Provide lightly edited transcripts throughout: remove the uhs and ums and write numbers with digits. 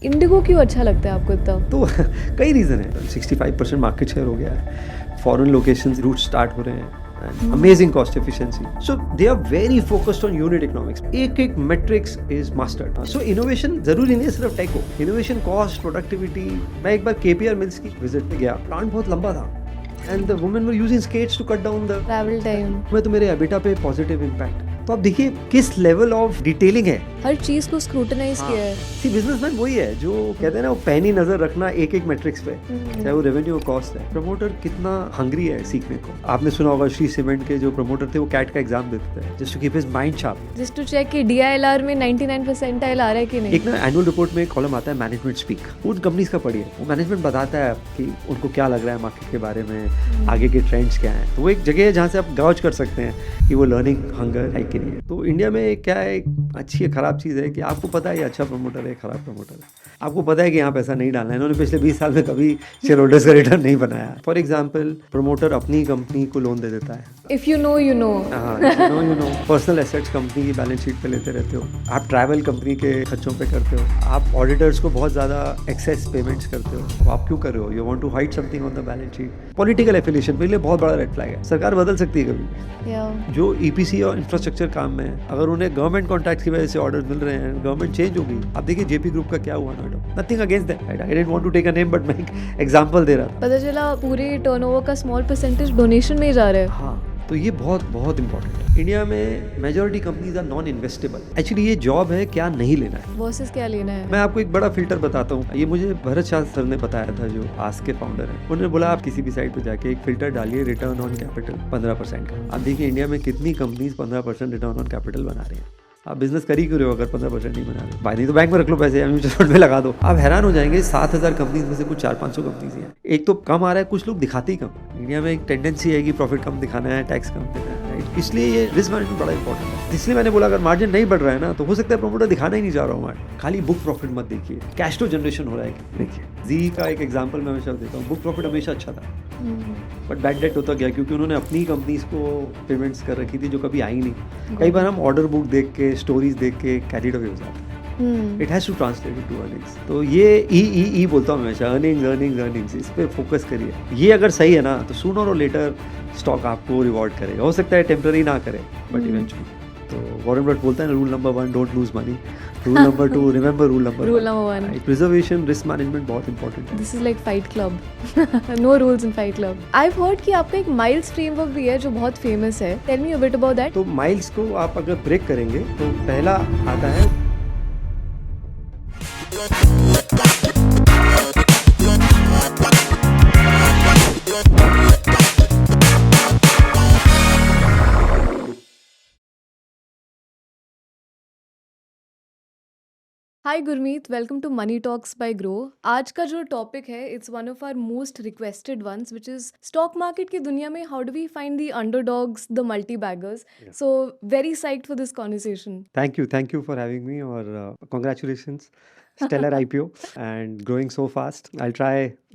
Indigo क्यों अच्छा लगता है आपको इतना? तो कई रीज़न है। 65% मार्केट शेयर हो गया है, फॉरेन लोकेशन रूट स्टार्ट हो रहे हैं, amazing cost efficiency, so they are very focused on unit economics. एक एक metrics is mastered. So innovation जरूरी नहीं है सिर्फ टेक हो, इनोवेशन, कॉस्ट, प्रोडक्टिविटी। मैं एक बार केपीआर मिल्स की विजिट पे गया, प्लांट बहुत लंबा था and the women were using skates to cut down the travel time. में, तो मेरे एबिटा पे पॉजिटिव इम्पैक्ट। तो आप देखिए किस लेवल ऑफ डिटेलिंग है। हर चीज को स्क्रूटनाइज किया है। सी बिजनेसमैन वही है जो कहते हैं ना, वो पैनी नजर रखना एक एक मैट्रिक्स पे, चाहे वो रेवेन्यू कॉस्ट है। प्रमोटर कितना हंग्री है सीखने को। आपने सुना होगा श्री सीमेंट के जो प्रमोटर थे वो कैट का एग्जाम देते थे just to keep his mind sharp, just to check कि डीआईएलआर में 99 परसेंटाइल आ रहा है कि नहीं। एक ना एनुअल रिपोर्ट में एक कॉलम आता है मैनेजमेंट स्पीक, उन कंपनीज का पढ़िए। वो मैनेजमेंट बताता है कि उनको क्या लग रहा है मार्केट के बारे में, आगे के ट्रेंड्स क्या हैं। तो वो एक जगह है जहाँ से आप गॉज कर सकते हैं कि वो लर्निंग हंगर है कि नहीं है। तो इंडिया में क्या है, एक अच्छी है खराब चीज़ है कि आपको पता है ये अच्छा प्रमोटर है, खराब प्रमोटर है। आपको पता है कि यहाँ पैसा नहीं डालना है। इन्होंने पिछले 20 साल में कभी शेयर होल्डर्स का रिटर्न नहीं बनाया। फॉर एग्जाम्पल, प्रमोटर अपनी कंपनी को लोन दे देता है। If you know you know. हाँ, you know personal assets company की बैलेंस शीट पे लेते रहते हो। आप ट्रैवल कंपनी के खर्चों पे करते हो। आप ऑडिटर्स को बहुत ज़्यादा एक्सेस पेमेंट्स करते हो। तो आप क्यों कर रहे हो? You want to hide something on the balance sheet. Political affiliation के लिए बहुत बड़ा रेड फ्लैग है। सरकार बदल सकती है कभी। जो ईपीसी और इंफ्रास्ट्रक्चर काम में है, अगर उन्हें गवर्नमेंट कॉन्ट्रैक्ट की वजह से ऑर्डर मिल रहे हैं, गवर्नमेंट चेंज होगी। आप देखिए जेपी ग्रुप का क्या हुआ Noida. Nothing against that, I didn't want to take a name, but मैं एक एग्जांपल दे रहा था। पता चला पूरे टर्नओवर का स्मॉल परसेंटेज डोनेशन में ही जा रहा है। हाँ, तो ये बहुत बहुत इंपॉर्टेंट है। इंडिया में majority companies are non investable. Actually ये जॉब है क्या नहीं लेना है वर्सेस क्या लेना है। मैं आपको एक बड़ा फिल्टर बताता हूँ। ये मुझे भरत शाह सर ने बताया था, जो आस्क के फाउंडर हैं। उन्होंने बोला आप किसी भी साइट पे जाके एक फिल्टर डालिए रिटर्न ऑन कैपिटल 15% का। आप देखिए इंडिया में कितनी कंपनीज 15% रिटर्न ऑन कैपिटल बना रही हैं। आप बिजनेस कर ही क्यों रहे हो अगर 15% नहीं बना रहे? भाई नहीं तो बैंक में रख लो पैसे, म्यूचुअल फंड में लगा दो। आप हैरान हो जाएंगे, 7,000 कंपनीज में से कुछ 400-500 कंपनीज हैं। एक तो कम आ रहा है, कुछ लोग दिखाते ही कम। इंडिया में एक टेंडेंसी है कि प्रॉफिट कम दिखाना है, टैक्स कम देना है, राइट? इसलिए ये रिस्क मैनेजमेंट बड़ा इंपॉर्टेंट है। इसलिए मैंने बोला अगर मार्जिन नहीं बढ़ रहा है ना, तो हो सकता है प्रमोटर दिखाना ही नहीं चाह रहा हूँ मार्जिन। खाली बुक प्रॉफिट मत देखिए, कैश फ्लो जनरेशन हो रहा है देखिए। जी का एक एग्जांपल मैं हमेशा देता हूँ। बुक प्रॉफिट हमेशा अच्छा था, बट बैड डेट होता गया क्योंकि उन्होंने अपनी कंपनीज को पेमेंट्स कर रखी थी जो कभी आई नहीं। कई बार हम ऑर्डर बुक देख के, स्टोरीज देख के कैरिड अवे हो जाते हैं। It has to translate to earnings. तो ये ई बोलता हूँ हमेशा, अर्निंग्स अर्निंग्स अर्निंग्स, इस पर फोकस करिए। ये अगर सही है ना, तो सूनर और लेटर स्टॉक आपको रिवॉर्ड करेगा। हो सकता है टेम्पररी ना करे, बट इवेंचुअली। तो वॉरेन बफेट बोलता है ना, rule number 1 don't lose money, rule number 2 remember rule number 1। Preservation, risk management बहुत इंपॉर्टेंट है। This is like fight club. No rules in fight club. I heard कि आपका एक माइल्स फ्रेमवर्क भी है जो बहुत फेमस है। Tell me a bit about that. तो माइल्स को आप अगर ब्रेक करेंगे तो पहला आता है hi Gurmeet, welcome to money talks by Groww. आज का जो टॉपिक है, it's one of our most requested ones, which is stock market की दुनिया में how do we find the underdogs, the multi baggers. So very psyched for this conversation. Thank you for having me और congratulations, stellar IPO and growing so fast. I'll try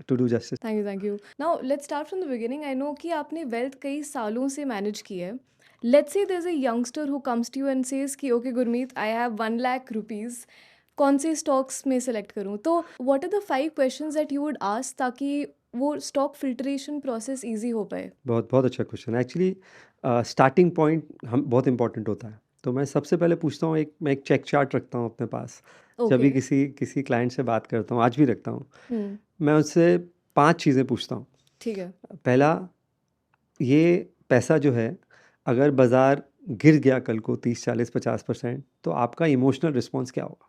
to do justice. Thank you. Now let's start from the beginning. I know कि आपने wealth कई सालों से manage की है। Let's say there is a youngster who comes to you and says कि okay Gurmeet, I have 1 lakh rupees, कौन से स्टॉक्स में सेलेक्ट करूँ? तो what are the 5 questions that you would ask ताकि वो स्टॉक फिल्ट्रेशन प्रोसेस ईजी हो पाए? बहुत बहुत अच्छा क्वेश्चन। एक्चुअली स्टार्टिंग पॉइंट हम बहुत इंपॉर्टेंट होता है। तो मैं सबसे पहले पूछता हूँ, मैं एक चेक चार्ट रखता हूँ अपने पास। जब भी किसी क्लाइंट से बात करता हूँ, आज भी रखता हूँ। मैं उससे 5 चीज़ें पूछता हूँ। ठीक है। पहला, ये पैसा जो है अगर बाजार गिर गया कल को 30-40-50%, तो आपका इमोशनल रिस्पॉन्स क्या होगा?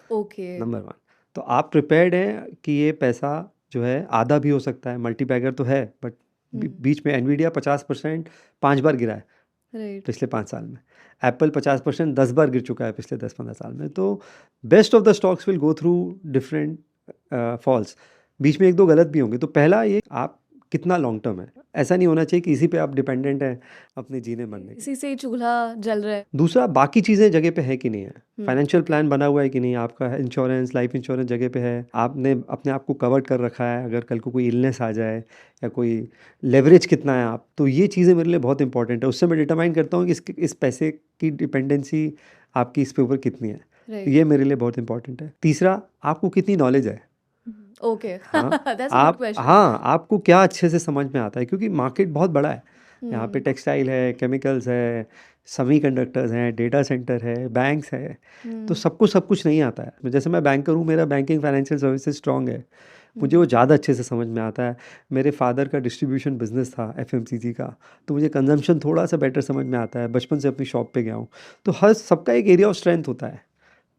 ओके। नंबर 1। तो आप प्रिपेयर्ड हैं कि ये पैसा जो है आधा भी हो सकता है, मल्टी बैगर तो है, बट बीच में एनवीडिया 50% 5 बार गिरा है राइट। पिछले 5 साल में। एप्पल 50% 10 बार गिर चुका है पिछले 10-15 साल में। तो best of the stocks will go through different falls. बीच में 1-2 गलत भी होंगे। तो पहला ये, आप कितना लॉन्ग टर्म है। ऐसा नहीं होना चाहिए कि इसी पे आप डिपेंडेंट हैं अपने जीने मरने के। इसी से ही चूल्हा जल रहा है। दूसरा, बाकी चीज़ें जगह पे है कि नहीं है। फाइनेंशियल प्लान बना हुआ है कि नहीं, आपका इंश्योरेंस, लाइफ इंश्योरेंस जगह पे है, आपने अपने आप को कवर कर रखा है अगर कल को कोई इलनेस आ जाए, या कोई लेवरेज कितना है आप। तो ये चीज़ें मेरे लिए बहुत इंपॉर्टेंट है। उससे मैं डिटरमाइन करता हूँ कि इस पैसे की डिपेंडेंसी आपकी इस पे ऊपर कितनी है। राइट। ये मेरे लिए बहुत इंपॉर्टेंट है। तीसरा, आपको कितनी नॉलेज है। ओके। हाँ, दैट्स अ गुड क्वेश्चन। हाँ, आपको क्या अच्छे से समझ में आता है, क्योंकि मार्केट बहुत बड़ा है। यहाँ पे हम्म। टेक्सटाइल है, केमिकल्स है, सेमीकंडक्टर्स हैं, डेटा सेंटर है, बैंक्स है, तो सबको सब कुछ नहीं आता है। जैसे मैं बैंकर हूँ, मेरा बैंकिंग फाइनेंशियल सर्विसेज स्ट्रांग है, मुझे वो ज़्यादा अच्छे से समझ में आता है। मेरे फादर का डिस्ट्रीब्यूशन बिजनेस था एफएमसीजी का, तो मुझे कंजम्पशन थोड़ा सा बेटर समझ में आता है, बचपन से अपनी शॉप पे गया हूँ। तो हर सबका एक एरिया ऑफ स्ट्रेंथ होता है।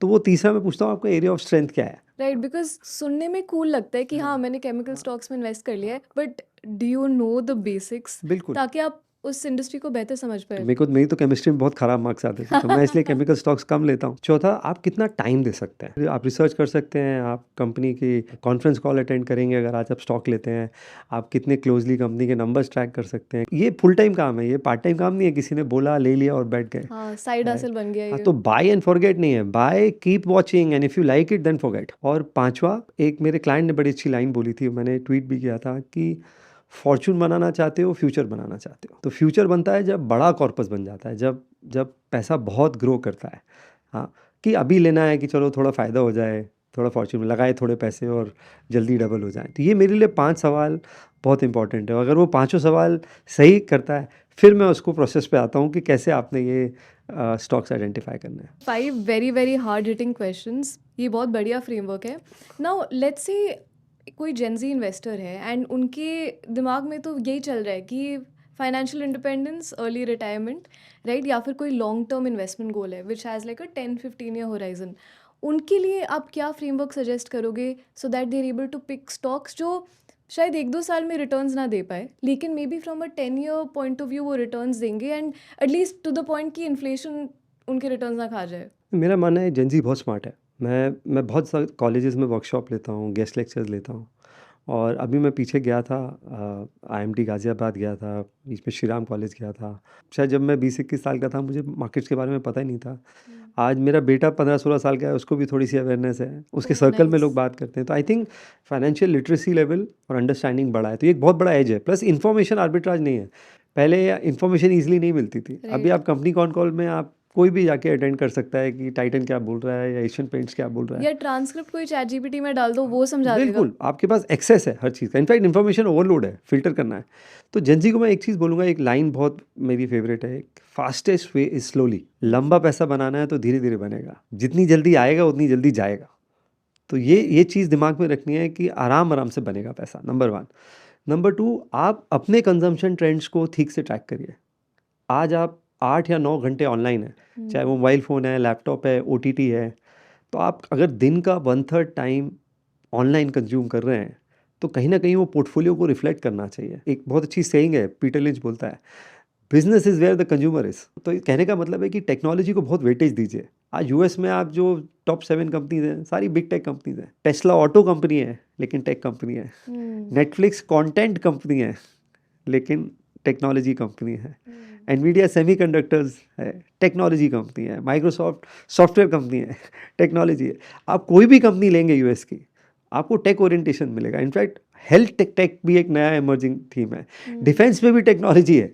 तो वो तीसरा मैं पूछता हूँ, आपका एरिया ऑफ स्ट्रेंथ क्या है। राइट, बिकॉज सुनने में कूल लगता है कि हाँ मैंने केमिकल स्टॉक्स में इन्वेस्ट कर लिया है, but do you know the basics बिल्कुल। ताकि आप उस इंडस्ट्री को बेहतर समझ पाए। मेरी तो केमिस्ट्री में बहुत खराब मार्क्स आते थे, तो मैं इसलिए केमिकल स्टॉक्स कम लेता हूँ। चौथा, आप कितना टाइम दे सकते हैं। आप रिसर्च कर सकते हैं, आप कंपनी की कॉन्फ्रेंस कॉल अटेंड करेंगे अगर आज आप स्टॉक लेते हैं, आप कितने क्लोजली कंपनी के नंबर्स ट्रैक कर सकते हैं। ये फुल टाइम काम है, ये पार्ट टाइम काम नहीं है, किसी ने बोला ले लिया और बैठ गए। हाँ, साइड हसल बन गया हाँ, ये। तो बाय एंड फॉरगेट नहीं है, bye keep watching and if you like it then forget. और पांचवा, एक मेरे क्लाइंट ने बड़ी अच्छी लाइन बोली थी, मैंने ट्वीट भी किया था कि फॉर्चून बनाना चाहते हो, फ्यूचर बनाना चाहते हो। तो फ्यूचर बनता है जब बड़ा कॉर्पस बन जाता है, जब जब पैसा बहुत ग्रो करता है। हाँ, कि अभी लेना है कि चलो थोड़ा फ़ायदा हो जाए, थोड़ा फॉर्चून में लगाए थोड़े पैसे और जल्दी डबल हो जाए। तो ये मेरे लिए 5 सवाल बहुत इंपॉर्टेंट है। अगर वो पाँचों सवाल सही करता है, फिर मैं उसको प्रोसेस पे आता हूँ कि कैसे आपने ये स्टॉक्स आइडेंटिफाई करने हैं। 5 very very hard hitting questions, ये बहुत बढ़िया फ्रेमवर्क है। नाउ लेट्स से कोई जेनजी इन्वेस्टर है एंड उनके दिमाग में तो यही चल रहा है कि financial independence, early retirement, right, या फिर कोई लॉन्ग टर्म इन्वेस्टमेंट गोल है which has like a 10-15 year horizon. उनके लिए आप क्या फ्रेमवर्क सजेस्ट करोगे so that they are able to pick stocks जो शायद 1-2 साल में रिटर्न्स ना दे पाए, लेकिन may be from a 10 year point of view वो रिटर्न्स देंगे and at least to the point कि इन्फ्लेशन उनके रिटर्न्स ना खा जाए। मेरा मानना है जेन ज़ी बहुत स्मार्ट है। मैं बहुत सारे कॉलेजेस में वर्कशॉप लेता हूँ, गेस्ट लेक्चर्स लेता हूँ, और अभी मैं पीछे गया था, आईएमटी गाज़ियाबाद गया था, बीच में श्री राम कॉलेज गया था। शायद जब मैं 20-21 साल का था, मुझे मार्केट्स के बारे में पता ही नहीं था। आज मेरा बेटा 15-16 साल का है, उसको भी थोड़ी-सी अवेयरनेस है, उसके ओह सर्कल में लोग नाइस। बात करते हैं। तो I think financial literacy level और अंडरस्टैंडिंग बढ़ा है, तो ये एक बहुत बड़ा एज है। प्लस इन्फॉर्मेशन आर्बिट्राज नहीं है। पहले इन्फॉर्मेशन ईज़िली नहीं मिलती थी। अभी राइट। आप कंपनी कॉन कॉल में आप कोई भी जाके अटेंड कर सकता है कि टाइटन क्या बोल रहा है या एशियन पेंट्स क्या बोल रहा है। या ट्रांसक्रिप्ट कोई चैट जीपीटी में डाल दो, वो समझा देगा। बिल्कुल, आपके पास एक्सेस है हर चीज़ का। इनफैक्ट इन्फॉर्मेशन ओवरलोड है, फ़िल्टर करना है। तो जेन ज़ी को मैं एक चीज़ बोलूँगा, एक लाइन बहुत मेरी फेवरेट है, फास्टेस्ट वे इज़ स्लोली। लंबा पैसा बनाना है तो धीरे-धीरे बनेगा। जितनी जल्दी आएगा उतनी जल्दी जाएगा। तो ये चीज़ दिमाग में रखनी है कि आराम-आराम से बनेगा पैसा, नंबर 1। नंबर 2, आप अपने कंज़म्पशन ट्रेंड्स को ठीक से ट्रैक करिए। आज आप 8 या 9 घंटे ऑनलाइन हैं, चाहे वो मोबाइल फ़ोन है, लैपटॉप है, ओटीटी है, तो आप अगर दिन का 1/3 टाइम ऑनलाइन कंज्यूम कर रहे हैं, तो कहीं न कहीं वो पोर्टफ़ोलियो को रिफ्लेक्ट करना चाहिए। एक बहुत अच्छी सेइंग है, पीटर लिंच बोलता है, business is where the consumer is. तो ये कहने का मतलब है कि टेक्नोलॉजी को बहुत वेटेज दीजिए। आज यूएस में आप जो टॉप 7 कंपनीज़ हैं, सारी बिग टेक कंपनीज़ हैं। टेस्ला ऑटो कंपनी है, लेकिन टेक कंपनी है। नेटफ्लिक्स कंटेंट कंपनी है, लेकिन टेक्नोलॉजी कंपनी है। एनवीडिया सेमीकंडक्टर्स है, टेक्नोलॉजी कंपनी है। माइक्रोसॉफ्ट सॉफ्टवेयर कंपनी है, टेक्नोलॉजी है। आप कोई भी कंपनी लेंगे यूएस की, आपको टेक ओरिएंटेशन मिलेगा। इनफैक्ट हेल्थ टेक भी एक नया इमर्जिंग थीम है। डिफेंस में भी टेक्नोलॉजी है।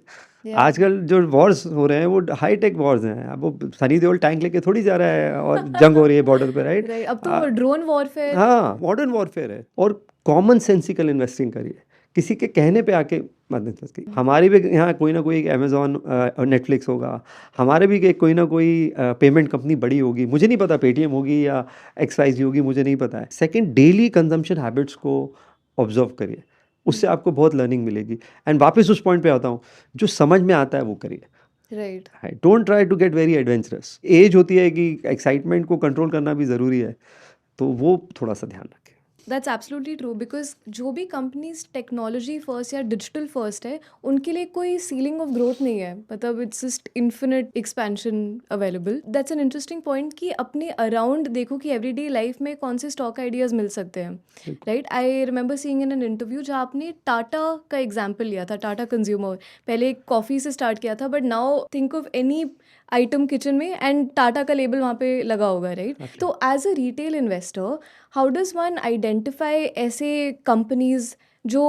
आजकल जो वॉर्स हो रहे हैं वो हाई टेक वॉर्स हैं। अब वो सनी देओल टैंक लेके थोड़ी जा रहा है और जंग हो रही है बॉर्डर पे, राइट? राइट, अब तो ड्रोन वॉरफेयर। हाँ, मॉडर्न वॉरफेयर है। और कॉमन सेंसिकल इन्वेस्टिंग करिए, किसी के कहने पे आके मत इन्वेस्ट कीजिए। हमारे भी यहाँ कोई ना कोई अमेजोन और नेटफ्लिक्स होगा, हमारे भी कोई ना कोई पेमेंट कंपनी बड़ी होगी। मुझे नहीं पता पेटीएम होगी या एक्सवाईजी होगी, मुझे नहीं पता है। सेकंड, डेली कंजम्पशन हैबिट्स को ऑब्जर्व करिए, उससे आपको बहुत लर्निंग मिलेगी। एंड वापस उस पॉइंट पे आता हूँ, जो समझ में आता है वो करिए। Right. Don't try to get very adventurous. Edge होती है कि एक्साइटमेंट को कंट्रोल करना भी ज़रूरी है, तो वो थोड़ा सा ध्यान रखें। दैट्स एब्सोल्युटली ट्रू, बिकॉज जो भी कंपनीज टेक्नोलॉजी फर्स्ट या डिजिटल फर्स्ट है, उनके लिए कोई सीलिंग ऑफ ग्रोथ नहीं है, मतलब it's just infinite expansion available. That's an interesting point कि अपने अराउंड देखो कि एवरीडे लाइफ में कौन से स्टॉक आइडियाज़ मिल सकते हैं, right. I remember seeing in an interview जहाँ आपने टाटा का एग्जाम्पल लिया था, टाटा कंज्यूमर। पहले कॉफ़ी से स्टार्ट किया था, but now think of any item kitchen में एंड टाटा का लेबल वहाँ पे लगा होगा, राइट। तो as a retail investor, how does one identify ऐसे कंपनीज जो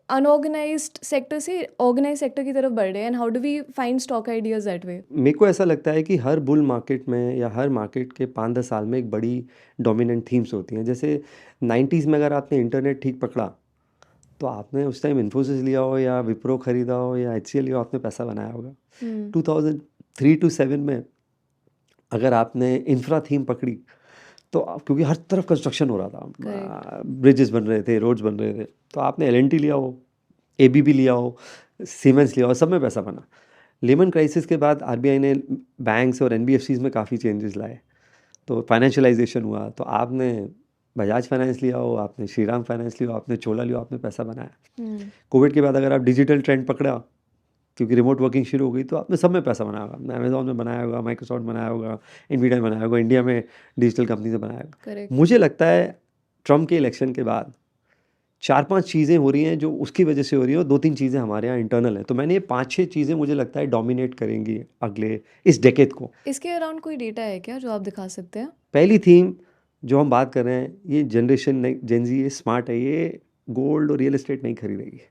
अनऑर्गेनाइज्ड सेक्टर से ऑर्गेनाइज सेक्टर की तरफ बढ़ रहे हैं, and how do we find stock ideas that way? मेरे को ऐसा लगता है कि हर बुल मार्केट में या हर मार्केट के 5-10 साल में एक बड़ी डोमिनेंट थीम्स होती हैं। जैसे 90s में अगर आपने इंटरनेट ठीक पकड़ा तो आपने उस टाइम इन्फोसिस लिया हो या विप्रो खरीदा हो या HCL लिया हो, आपने पैसा बनाया होगा। 2003 to 7 में अगर आपने इंफ्रा थीम पकड़ी तो क्योंकि हर तरफ कंस्ट्रक्शन हो रहा था, ब्रिजेस बन रहे थे, रोड्स बन रहे थे, तो आपने L&T लिया हो, ABB लिया हो, सीमेंस लिया हो, सब में पैसा बना। लेमन क्राइसिस के बाद RBI ने बैंक्स और NBFCs में काफ़ी चेंजेस लाए, तो फाइनेंशियलाइजेशन हुआ। तो आपने बजाज फाइनेंस लिया हो, आपने श्रीराम फाइनेंस लिया हो, आपने चोला लिया हो, आपने पैसा बनाया। कोविड के बाद अगर आप डिजिटल ट्रेंड पकड़ा, क्योंकि रिमोट वर्किंग शुरू हो गई, तो आपने सब में पैसा बनाया होगा। आपने अमेजोन में बनाया होगा, माइक्रोसॉफ्ट बनाया होगा, NVIDIA में बनाया होगा, इंडिया में डिजिटल कंपनी से बनाया होगा। करेक्ट। मुझे लगता है ट्रम्प के इलेक्शन के बाद 4-5 चीज़ें हो रही हैं जो उसकी वजह से हो रही हैं, और 2-3 चीज़ें हमारे यहाँ इंटरनल हैं। तो मैंने ये 5-6 चीज़ें मुझे लगता है डोमिनेट करेंगी अगले इस डेकेड को। इसके अराउंड कोई डेटा है क्या जो आप दिखा सकते हैं? पहली थीम जो हम बात कर रहे हैं, ये जनरेशन जेन ज़ी, ये स्मार्ट है, ये गोल्ड और रियल एस्टेट नहीं खरीदेगी,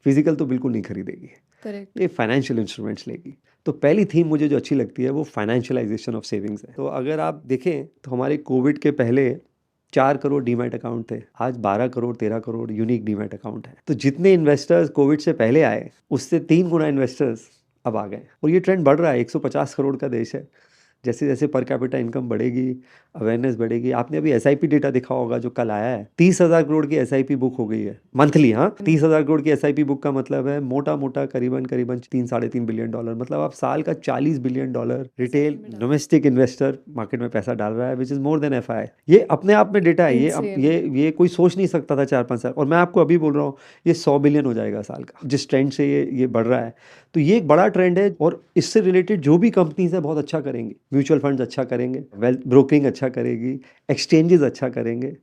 फिजिकल तो बिल्कुल नहीं खरीदेगी, करेक्ट। ये फाइनेंशियल इंस्ट्रूमेंट्स लेगी। तो पहली थीम मुझे जो अच्छी लगती है वो फाइनेंशियलाइजेशन ऑफ सेविंग्स है। तो अगर आप देखें तो हमारे कोविड के पहले 4 करोड़ डीमैट अकाउंट थे, आज 12 crore 13 crore unique demat account है। तो जितने इन्वेस्टर्स कोविड से पहले आए उससे 3 गुना इन्वेस्टर्स अब आ गए, और ये ट्रेंड बढ़ रहा है। 150 करोड़ का देश है, जैसे जैसे पर कैपिटा इनकम बढ़ेगी, अवेयरनेस बढ़ेगी। आपने अभी SIP डेटा देखा होगा जो कल आया है, 30,000 करोड़ की SIP बुक हो गई है मंथली। हाँ, 30,000 करोड़ की SIP बुक का मतलब है मोटा मोटा करीबन 3-3.5 बिलियन डॉलर, मतलब आप साल का $40 billion retail domestic investor market में पैसा डाल रहा है, which is more than FI। ये अपने आप में डेटा है, ये कोई सोच नहीं सकता था 4-5 साल, और मैं आपको अभी बोल रहा हूँ ये 100 बिलियन हो जाएगा साल का, जिस ट्रेंड से ये बढ़ रहा है। तो ये एक बड़ा ट्रेंड है, और इससे रिलेटेड जो भी कंपनीज है बहुत अच्छा करेंगे। म्यूचुअल फंड्स अच्छा करेंगे, वेल्थ ब्रोकिंग अच्छा करेगी, एक्सचेंजेस अच्छा करेंगे,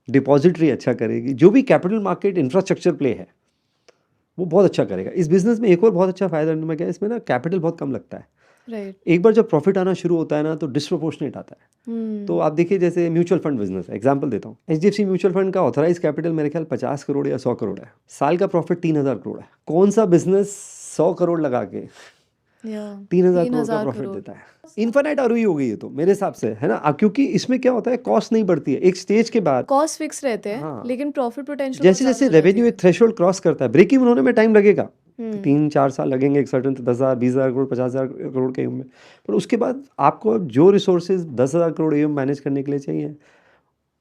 डिपॉजिटरी अच्छा करेगी, जो भी कैपिटल मार्केट इंफ्रास्ट्रक्चर प्ले है वो बहुत अच्छा करेगा। इस बिजनेस में एक और बहुत अच्छा फायदा में क्या है, इसमें ना कैपिटल बहुत कम लगता है। राइट। एक बार जब प्रॉफिट आना शुरू होता है ना तो डिस्प्रोपोर्शनेट आता है। तो आप देखिए, जैसे म्यूचुअल फंड बिजनेस है, एग्जांपल देता हूँ, HDFC म्यूचुअल फंड का ऑथराइज कैपिटल मेरे ख्याल 50 करोड़ या 100 करोड़ है, साल का प्रॉफिट 3,000 करोड़ है। कौन सा बिजनेस 100 करोड़ लगा के 3,000 करोड़ का प्रॉफिट देता है? इनफाइनाइट ROE हो गई है तो मेरे हिसाब से, है ना। क्योंकि इसमें क्या होता है, कॉस्ट नहीं बढ़ती है। एक स्टेज के बाद कॉस्ट फिक्स रहते हैं, हाँ, लेकिन प्रॉफिट पोटेंशियल जैसे जैसे रेवेन्यू एक थ्रेशोल्ड क्रॉस करता है, ब्रेक इवन होने में टाइम लगेगा, 3-4 साल लगेंगे, एक सर्टन 10,000 20,000 करोड़ 50,000 करोड़ के AUM में। पर उसके बाद आपको जो रिसोर्सेज 10,000 करोड़ AUM मैनेज करने के लिए चाहिए,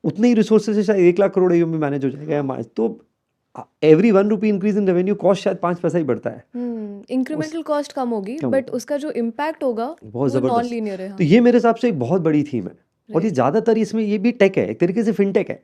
उतने ही रिसोर्सेज से शायद 1 लाख करोड़ AUM में मैनेज हो जाएगा। तो every 1 rupee increase in revenue, cost शायद 5 पैसा ही बढ़ता है। इंक्रीमेंटल कॉस्ट कम होगी, कम बट उसका जो इम्पैक्ट होगा बहुत वो नॉन जबरदस्त। लीनियर है। तो ये मेरे हिसाब से एक बहुत बड़ी थीम है, और ये ज्यादातर इसमें ये भी टेक है, एक तरीके से फिनटेक है।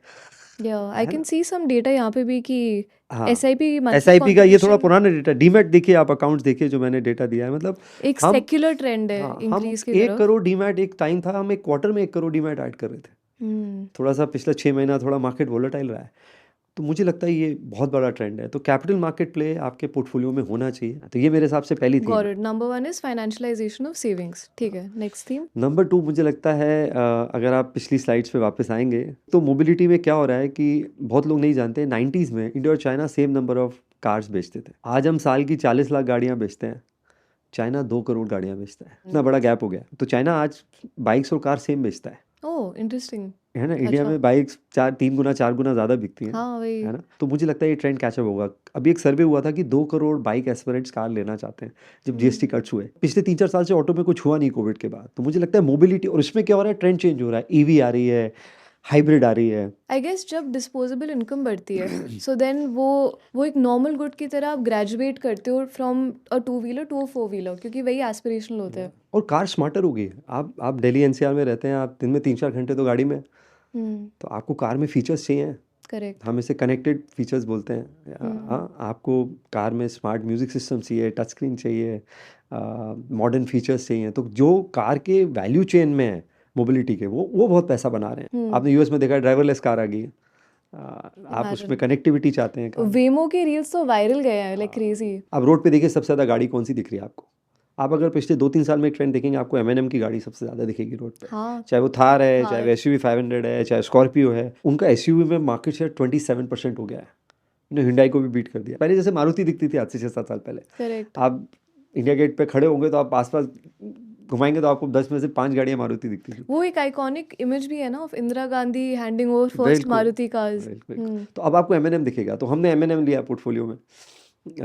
I can see some data यहाँ पे भी कि हाँ, SIP SIP का ये थोड़ा पुराना डेटा, डीमैट देखिए आप, अकाउंट्स देखिए जो मैंने डेटा दिया है, मतलब एक हम सेक्युलर ट्रेंड है हाँ, हम इंक्रीज की 1 तरफ। करोड़ डीमैट, एक टाइम था हम एक क्वार्टर में 1 करोड़ डीमैट ऐड कर रहे थे। थोड़ा सा पिछला 6 महीना थोड़ा मार्केट वोलेटाइल रहा है, तो मुझे लगता है ये बहुत बड़ा ट्रेंड है। तो कैपिटल मार्केट प्ले आपके पोर्टफोलियो में होना चाहिए। तो ये मेरे हिसाब से पहली theme. Got it. Number 1 is financialisation of savings. ठीक है, नेक्स्ट थीम। नंबर 2 मुझे लगता है, अगर आप पिछली स्लाइड्स पे वापस आएंगे तो मोबिलिटी में क्या हो रहा है कि बहुत लोग नहीं जानते, 90s में इंडिया और China same number of cars बेचते थे। आज हम साल की 40 लाख गाड़ियां बेचते हैं, चाइना 2 करोड़ गाड़ियां बेचता है। इतना बड़ा गैप हो गया। तो चाइना आज बाइक्स और कार सेम बेचता है, ओह इंटरेस्टिंग। है ना। इंडिया अच्छा। में बाइक्स 3 गुना 4 गुना ज़्यादा बिकती हैं, हाँ वही। है ना। तो मुझे लगता है ये ट्रेंड कैचअप होगा। अभी एक सर्वे हुआ था कि 2 करोड़ बाइक एस्पिरेंट्स कार लेना चाहते हैं जब GST कट्स हुए। पिछले 3-4 साल से ऑटो में कुछ हुआ नहीं कोविड के बाद। तो मुझे लगता है मोबिलिटी, और इसमें क्या हो रहा है, ट्रेंड चेंज हो रहा है, EV आ रही है, हाइब्रिड आ रही है। आई गेस जब डिस्पोजेबल इनकम बढ़ती है सो देन वो एक नॉर्मल गुड की तरह आप ग्रेजुएट करते हो from a 2 wheeler to a 4 wheeler, क्योंकि वही एस्पिरेशनल होता है। और कार स्मार्टर हो गई है। आप दिल्ली NCR में रहते हैं, आप दिन में 3-4 घंटे तो गाड़ी में, तो आपको कार में फीचर्स चाहिए। करेक्ट। हम इसे कनेक्टेड फीचर्स बोलते हैं। हाँ, आपको कार में स्मार्ट म्यूजिक सिस्टम चाहिए, टच स्क्रीन चाहिए, मॉडर्न फीचर्स चाहिए। तो जो कार के वैल्यू चेन में है मोबिलिटी के, वो बहुत पैसा बना रहे हैं। आपने US में देखा है, ड्राइवरलेस कार आ गई है। आप उसमें कनेक्टिविटी चाहते हैं कार में। वेमो के रील्स तो वायरल गए हैं लाइक क्रेजी। आप रोड पे देखिए सबसे ज़्यादा गाड़ी कौन सी दिख रही है आपको? आप अगर पिछले 2-3 साल में एक ट्रेंड देखेंगे, आपको M&M की गाड़ी सबसे ज़्यादा दिखेगी रोड पे। हाँ। चाहे वो थार है, चाहे वो SUV 500 है, चाहे स्कॉर्पियो है। उनका SUV में मार्केट शेयर 27% हो गया है। इन्होंने हिंडाई को भी बीट कर दिया। पहले जैसे मारुति दिखती थी आज से 6-7 साल पहले, करेक्ट। आप इंडिया गेट पे खड़े होंगे तो आप आसपास घुमाएंगे तो आपको 10 में से 5 गाड़ियाँ मारुति दिखती थी। वो एक आइकॉनिक इमेज भी है ना of Indira Gandhi handing over first बिल्कुल मारुति कार्स। बिल्कुल। तो अब आपको M&M दिखेगा, तो हमने M&M लिया पोर्टफोलियो में,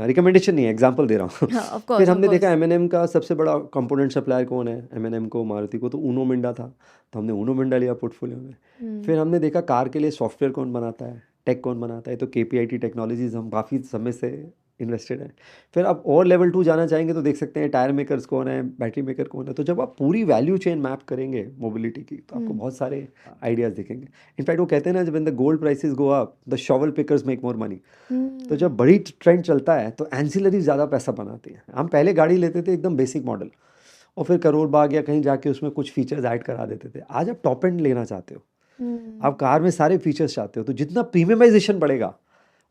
रिकमेंडेशन नहीं है, एग्जांपल दे रहा हूँ। हाँ ऑफ फिर कोर्स ऑफ हमने देखा कोर्स। M&M का सबसे बड़ा कंपोनेंट सप्लायर कौन है, M&M को, मारुति को, तो उनो मिंडा था, तो हमने उनो मिंडा लिया पोर्टफोलियो में। फिर हमने देखा कार के लिए सॉफ्टवेयर कौन बनाता है, टेक कौन बनाता है, तो KPIT टेक्नोलॉजीज हम काफ़ी समय से इन्वेस्टेड हैं। फिर आप और लेवल 2 जाना चाहेंगे तो देख सकते हैं टायर मेकर्स कौन है, बैटरी मेकर कौन है। तो जब आप पूरी वैल्यू चेन मैप करेंगे मोबिलिटी की, तो आपको बहुत सारे आइडियाज़ दिखेंगे। इनफैक्ट वो कहते हैं ना, जब in the gold prices go up the shovel pickers make more money. तो जब बड़ी ट्रेंड चलता है तो एंसिलरी ज़्यादा पैसा बनाती है। हम पहले गाड़ी लेते थे एकदम बेसिक मॉडल, और फिर करोड़ बाग या कहीं जाके उसमें कुछ फीचर्स ऐड करा देते थे। आज आप टॉप एंड लेना चाहते हो, आप कार में सारे फीचर्स चाहते हो, तो जितना प्रीमियमाइजेशन बढ़ेगा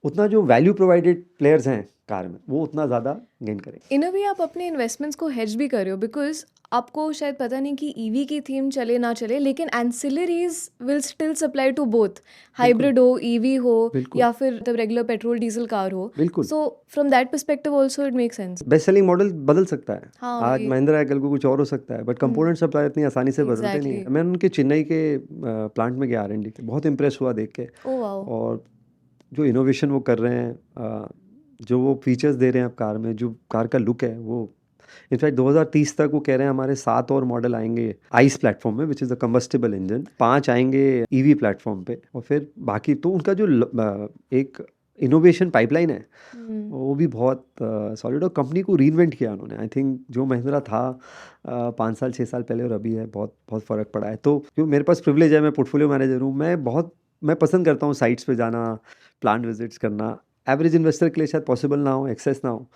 उतना जो वैल्यू प्रोवाइडेड प्लेयर्स हैं कार में वो उतना ज़्यादा गेन करेंगे। इन अ वे आप अपने इन्वेस्टमेंट्स को हेज भी कर रहे हो, बिकॉज आपको शायद पता नहीं कि ईवी की थीम चले ना चले, लेकिन ancillaries will still supply to both, hybrid हो, ईवी हो, बिल्कुल या फिर मतलब रेगुलर पेट्रोल डीजल कार हो। बिल्कुल। So from that perspective also it make sense. Best selling model बदल सकता है, हाँ आज वही। महिंद्रा है, कल को कुछ और हो सकता है, बट कंपोनेंट सप्लाई इतनी आसानी से बदलते नहीं है। एग्जैक्टली। मैं उनके चेन्नई के प्लांट में गया R&D के, बहुत इंप्रेस हुआ देख के। Oh wow. और जो इनोवेशन वो कर रहे हैं, जो वो फीचर्स दे रहे हैं आप कार में, जो कार का लुक है वो, इनफैक्ट 2030 तक वो कह रहे हैं हमारे 7 और मॉडल आएंगे आइस प्लेटफॉर्म में, which is a combustible engine, 5 आएंगे EV प्लेटफॉर्म पे, और फिर बाकी तो उनका जो एक इनोवेशन पाइपलाइन है वो भी बहुत सॉलिड, और कंपनी को रीइन्वेंट किया उन्होंने। आई थिंक जो महिंद्रा था 5 साल 6 साल पहले और अभी है, बहुत बहुत फ़र्क पड़ा है। तो क्यों मेरे पास प्रिविलेज है, मैं पोर्टफोलियो मैनेजर हूँ, मैं पसंद करता हूँ साइट्स पे जाना, प्लांट विजिट्स करना। एवरेज इन्वेस्टर के लिए शायद पॉसिबल ना हो, एक्सेस ना हो,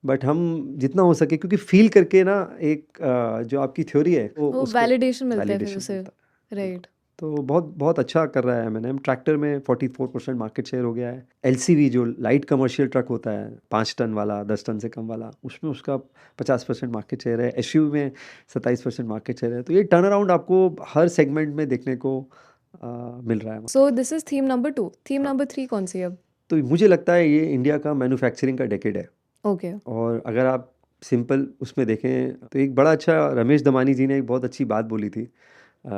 बट हम जितना हो सके, क्योंकि फील करके ना एक जो आपकी थ्योरी है वो उसको वैलिडेशन मिलता है फिर वैलिडेशन उसे। मिलता है। राइट। तो बहुत बहुत अच्छा कर रहा है M&M। ट्रैक्टर में 44% मार्केट शेयर हो गया है। LCV जो लाइट कमर्शियल ट्रक होता है, 5 टन वाला, 10 टन से कम वाला, उसमें उसका 50% मार्केट शेयर है। SUV में 27% मार्केट शेयर है। तो ये टर्न अराउंड आपको हर सेगमेंट में देखने को मिल रहा है। So this is theme number 2। Theme हाँ, नंबर 3 कौन सी है अब? तो मुझे लगता है ये इंडिया का मैन्युफैक्चरिंग का डेकेड है। ओके। और अगर आप सिंपल उसमें देखें तो एक बड़ा अच्छा, रमेश दमानी जी ने एक बहुत अच्छी बात बोली थी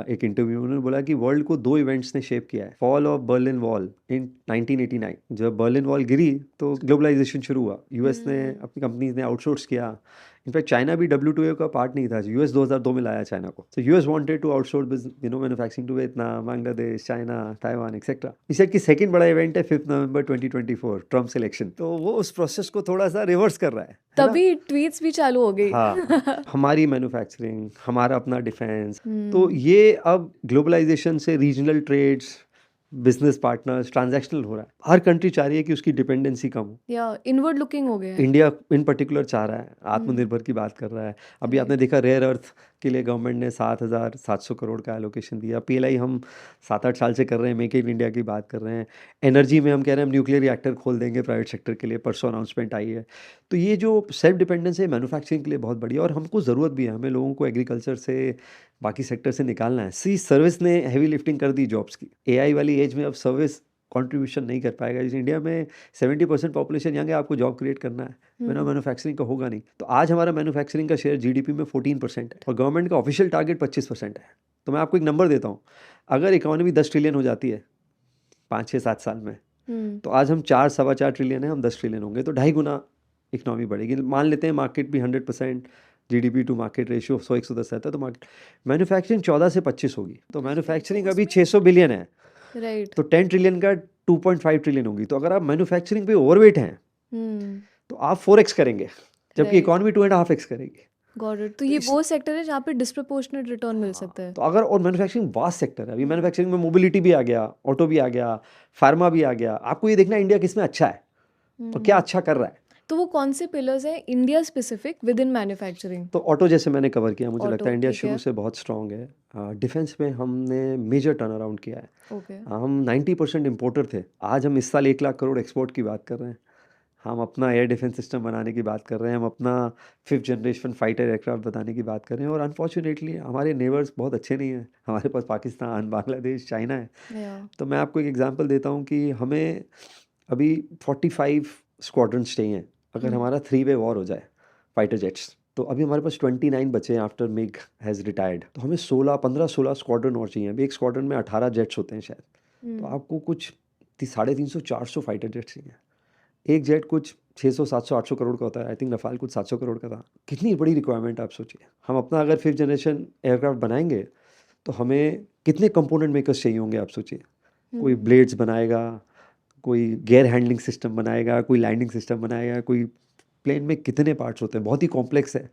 एक इंटरव्यू में। उन्होंने बोला कि वर्ल्ड को 2 इवेंट्स ने शेप किया है। फॉल ऑफ बर्लिन वॉल इन 1989, जब बर्लिन वॉल गिरी तो ग्लोबलाइजेशन शुरू हुआ, US ने अपनी कंपनीज ने आउटसोर्स किया। इनफैक्ट चाइना भी WTO का पार्ट नहीं था, US 2002 में लाया चाइना को। तो US wanted to outsource manufacturing to Vietnam, Bangladesh, China, Taiwan etcetera. इस की सेकंड बड़ा इवेंट है 5 नवंबर 2024, ट्रम्प सिलेक्शन। तो वो उस प्रोसेस को थोड़ा सा रिवर्स कर रहा है ना? तभी ट्वीट्स भी चालू हो गई। हाँ, हमारी मैन्युफैक्चरिंग, हमारा अपना डिफेंस। तो ये अब ग्लोबलाइजेशन से regional trades, business partners, transactional हो रहा है। हर कंट्री चाह रही है कि उसकी डिपेंडेंसी कम हो। या इनवर्ड लुकिंग हो गया है। इंडिया इन पर्टिकुलर चाह रहा है, आत्मनिर्भर की बात कर रहा है। अभी आपने देखा रेयर अर्थ के लिए गवर्नमेंट ने 7,700 करोड़ का एलोकेशन दिया। PLI हम 7-8 साल से कर रहे हैं, मेक इन इंडिया की बात कर रहे हैं। एनर्जी में हम कह रहे हैं हम न्यूक्लियर रिएक्टर खोल देंगे प्राइवेट सेक्टर के लिए, परसों अनाउंसमेंट आई है। तो ये जो सेल्फ डिपेंडेंस है मैन्युफैक्चरिंग के लिए बहुत बढ़िया, और हमको ज़रूरत भी है। हमें लोगों को एग्रीकल्चर से, बाकी सेक्टर से निकालना है। सर्विस ने हैवी लिफ्टिंग कर दी जॉब्स की। AI वाली एज में अब सर्विस कंट्रीब्यूशन नहीं कर पाएगा। जैसे इंडिया में 70% पॉपुलेशन यंग है, आपको जॉब क्रिएट करना है, बिना मैन्युफैक्चरिंग का होगा नहीं। तो आज हमारा मैन्युफैक्चरिंग का शेयर GDP में 14% है, और गवर्नमेंट का ऑफिशियल टारगेट 25% है। तो मैं आपको एक नंबर देता हूँ, अगर इकोनॉमी 10 ट्रिलियन हो जाती है 5-6-7 साल में, तो आज हम 4-4.25 ट्रिलियन है, हम 10 ट्रिलियन होंगे, तो 2.5 गुना इकोनॉमी बढ़ेगी। मान लेते हैं मार्केट भी 100% GDP टू मार्केट रेशियो 100-110 रहता है, तो मार्केट मैन्युफैक्चरिंग 14 से 25 होगी। तो मैन्युफैक्चरिंग अभी 600 बिलियन है, राइट। तो 10 ट्रिलियन का 2.5 ट्रिलियन होगी। तो अगर आप मैन्युफैक्चरिंग पे ओवरवेट हैं तो आप 4x करेंगे, जबकि राइट। इकोनॉमी 2.5x करेगी। Got it. तो ये वो सेक्टर है जहाँ पे डिस्प्रपोर्शनेट रिटर्न मिल सकता है। तो अगर, और मैन्युफैक्चरिंग वास्ट सेक्टर है। अभी मैन्युफैक्चरिंग में मोबिलिटी भी आ गया, ऑटो भी आ गया, फार्मा भी आ गया। आपको ये देखना है इंडिया किसमें अच्छा है और क्या अच्छा कर रहा है। तो वो कौन से पिलर्स हैं India specific with in manufacturing? तो ऑटो जैसे मैंने कवर किया, मुझे लगता ऑटो है इंडिया ठीक शुरू है। से बहुत स्ट्रांग है। डिफेंस में हमने मेजर टर्न अराउंड किया है। ओके। हम 90% इम्पोर्टर थे, आज हम इस साल 1 लाख करोड़ एक्सपोर्ट की बात कर रहे हैं। हम अपना एयर डिफेंस सिस्टम बनाने की बात कर रहे हैं, हम अपना 5th जनरेशन फाइटर एयरक्राफ्ट बनाने की बात कर रहे हैं। और अनफॉर्चुनेटली हमारे नेबर्स बहुत अच्छे नहीं हैं। हमारे पास पाकिस्तान, बांग्लादेश, चाइना है। या तो मैं आपको एक एग्जांपल देता हूँ कि हमें अभी 45 स्क्वाड्रन्स चाहिए अगर हम्म हमारा 3-वे वॉर हो जाए फाइटर जेट्स, तो अभी हमारे पास 29 बचे हैं आफ्टर मिग हैज़ रिटायर्ड, तो हमें 15-16 स्क्वाड्रन और चाहिए। अभी एक स्क्वाड्रन में 18 जेट्स होते हैं शायद, तो हम्म आपको कुछ 350-400 फाइटर जेट्स चाहिए। एक जेट कुछ 600-700-800 करोड़ का होता है, आई थिंक रफाल कुछ 700 करोड़ का था। कितनी बड़ी रिक्वायरमेंट आप सोचिए। हम अपना अगर 5th जनरेशन एयरक्राफ्ट बनाएंगे तो हमें कितने कंपोनेंट मेकर्स चाहिए होंगे, आप सोचिए। कोई हम्म ब्लेड्स बनाएगा, कोई गेयर हैंडलिंग सिस्टम बनाएगा, कोई लैंडिंग सिस्टम बनाएगा, कोई प्लेन में कितने पार्ट्स होते हैं, बहुत ही कॉम्प्लेक्स है।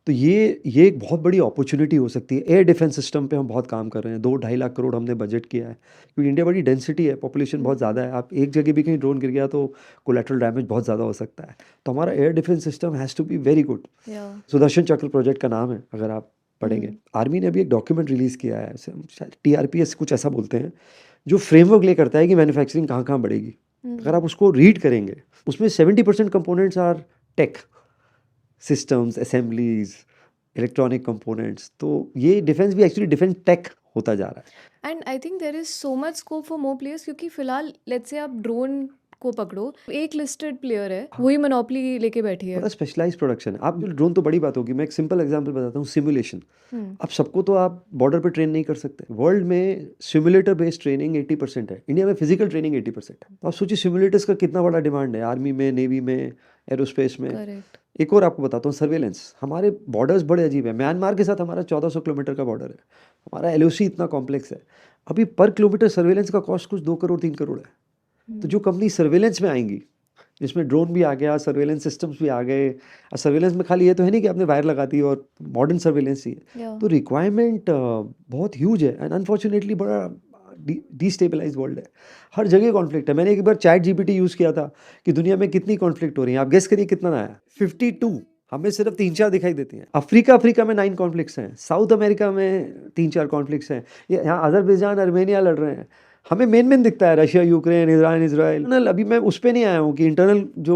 तो ये एक बहुत बड़ी अपॉर्चुनिटी हो सकती है। एयर डिफेंस सिस्टम पे हम बहुत काम कर रहे हैं, 2-2.5 लाख करोड़ हमने बजट किया है, क्योंकि इंडिया बड़ी डेंसिटी है, पॉपुलेशन बहुत ज़्यादा है। आप एक जगह भी कहीं ड्रोन गिर गया तो कोलेटरल डैमेज बहुत ज़्यादा हो सकता है। तो हमारा air defence system has to be very good. या सुदर्शन चक्र प्रोजेक्ट का नाम है, अगर आप पढ़ेंगे। हम्म आर्मी ने अभी एक डॉक्यूमेंट रिलीज़ किया है, उसे हम शायद TRPS कुछ ऐसा बोलते हैं, जो फ्रेमवर्क ले करता है कि मैन्युफैक्चरिंग कहाँ-कहाँ बढ़ेगी। अगर आप उसको रीड करेंगे, उसमें 70% components are tech, systems, assemblies, electronic components. तो ये डिफेंस भी एक्चुअली डिफेंस टेक होता जा रहा है। And I think there is so much scope for more players, क्योंकि फिलहाल लेट्स से आप ड्रोन को पकड़ो, एक लिस्टेड प्लेयर है, वही मोनोपोली लेके बैठी है। बड़ा स्पेशलाइज्ड प्रोडक्शन है। आप ड्रोन तो बड़ी बात होगी, मैं एक सिंपल एग्जांपल बताता हूँ, सिमुलेशन। हम्म अब सबको तो आप बॉर्डर पे ट्रेन नहीं कर सकते। वर्ल्ड में सिमुलेटर बेस्ड ट्रेनिंग 80% है, इंडिया में फिजिकल ट्रेनिंग 80% है। तो आप सोचिए सिमुलेटर्स का कितना बड़ा डिमांड है, आर्मी में, नेवी में, एरोस्पेस में। करेक्ट। एक और आपको बताता हूँ, सर्वेलेंस। हमारे बॉर्डर्स बड़े अजीब है। म्यांमार के साथ हमारा 1400 किलोमीटर का बॉर्डर है, हमारा LOC इतना कॉम्प्लेक्स है। अभी पर किलोमीटर सर्वेलेंस का कॉस्ट कुछ 2 करोड़ 3 करोड़ है। तो जो कंपनी सर्वेलेंस में आएंगी, जिसमें ड्रोन भी आ गया, सर्वेलेंस सिस्टम्स भी आ गए, और सर्वेलेंस में खाली ये तो है नहीं कि आपने वायर लगा दी और मॉडर्न सर्वेलेंस ही है। या तो रिक्वायरमेंट बहुत ह्यूज है, एंड अनफॉर्चुनेटली बड़ा डिस्टेबलाइज वर्ल्ड है। हर जगह कॉन्फ्लिक्ट है। मैंने एक बार ChatGPT यूज़ किया था कि दुनिया में कितनी कॉन्फ्लिक्ट हो रही है, आप गेस करिए कितना आया। 52। हमें सिर्फ 3-4 दिखाई देती हैं। अफ्रीका में 9 कॉन्फ्लिक्ट्स हैं, साउथ अमेरिका में 3-4 कॉन्फ्लिक्ट्स हैं, ये यहाँ अजरबैजान अर्मेनिया लड़ रहे हैं। हमें मेन दिखता है रशिया, यूक्रेन, ईरान, इजराइल। अभी मैं उस पर नहीं आया हूँ कि इंटरनल जो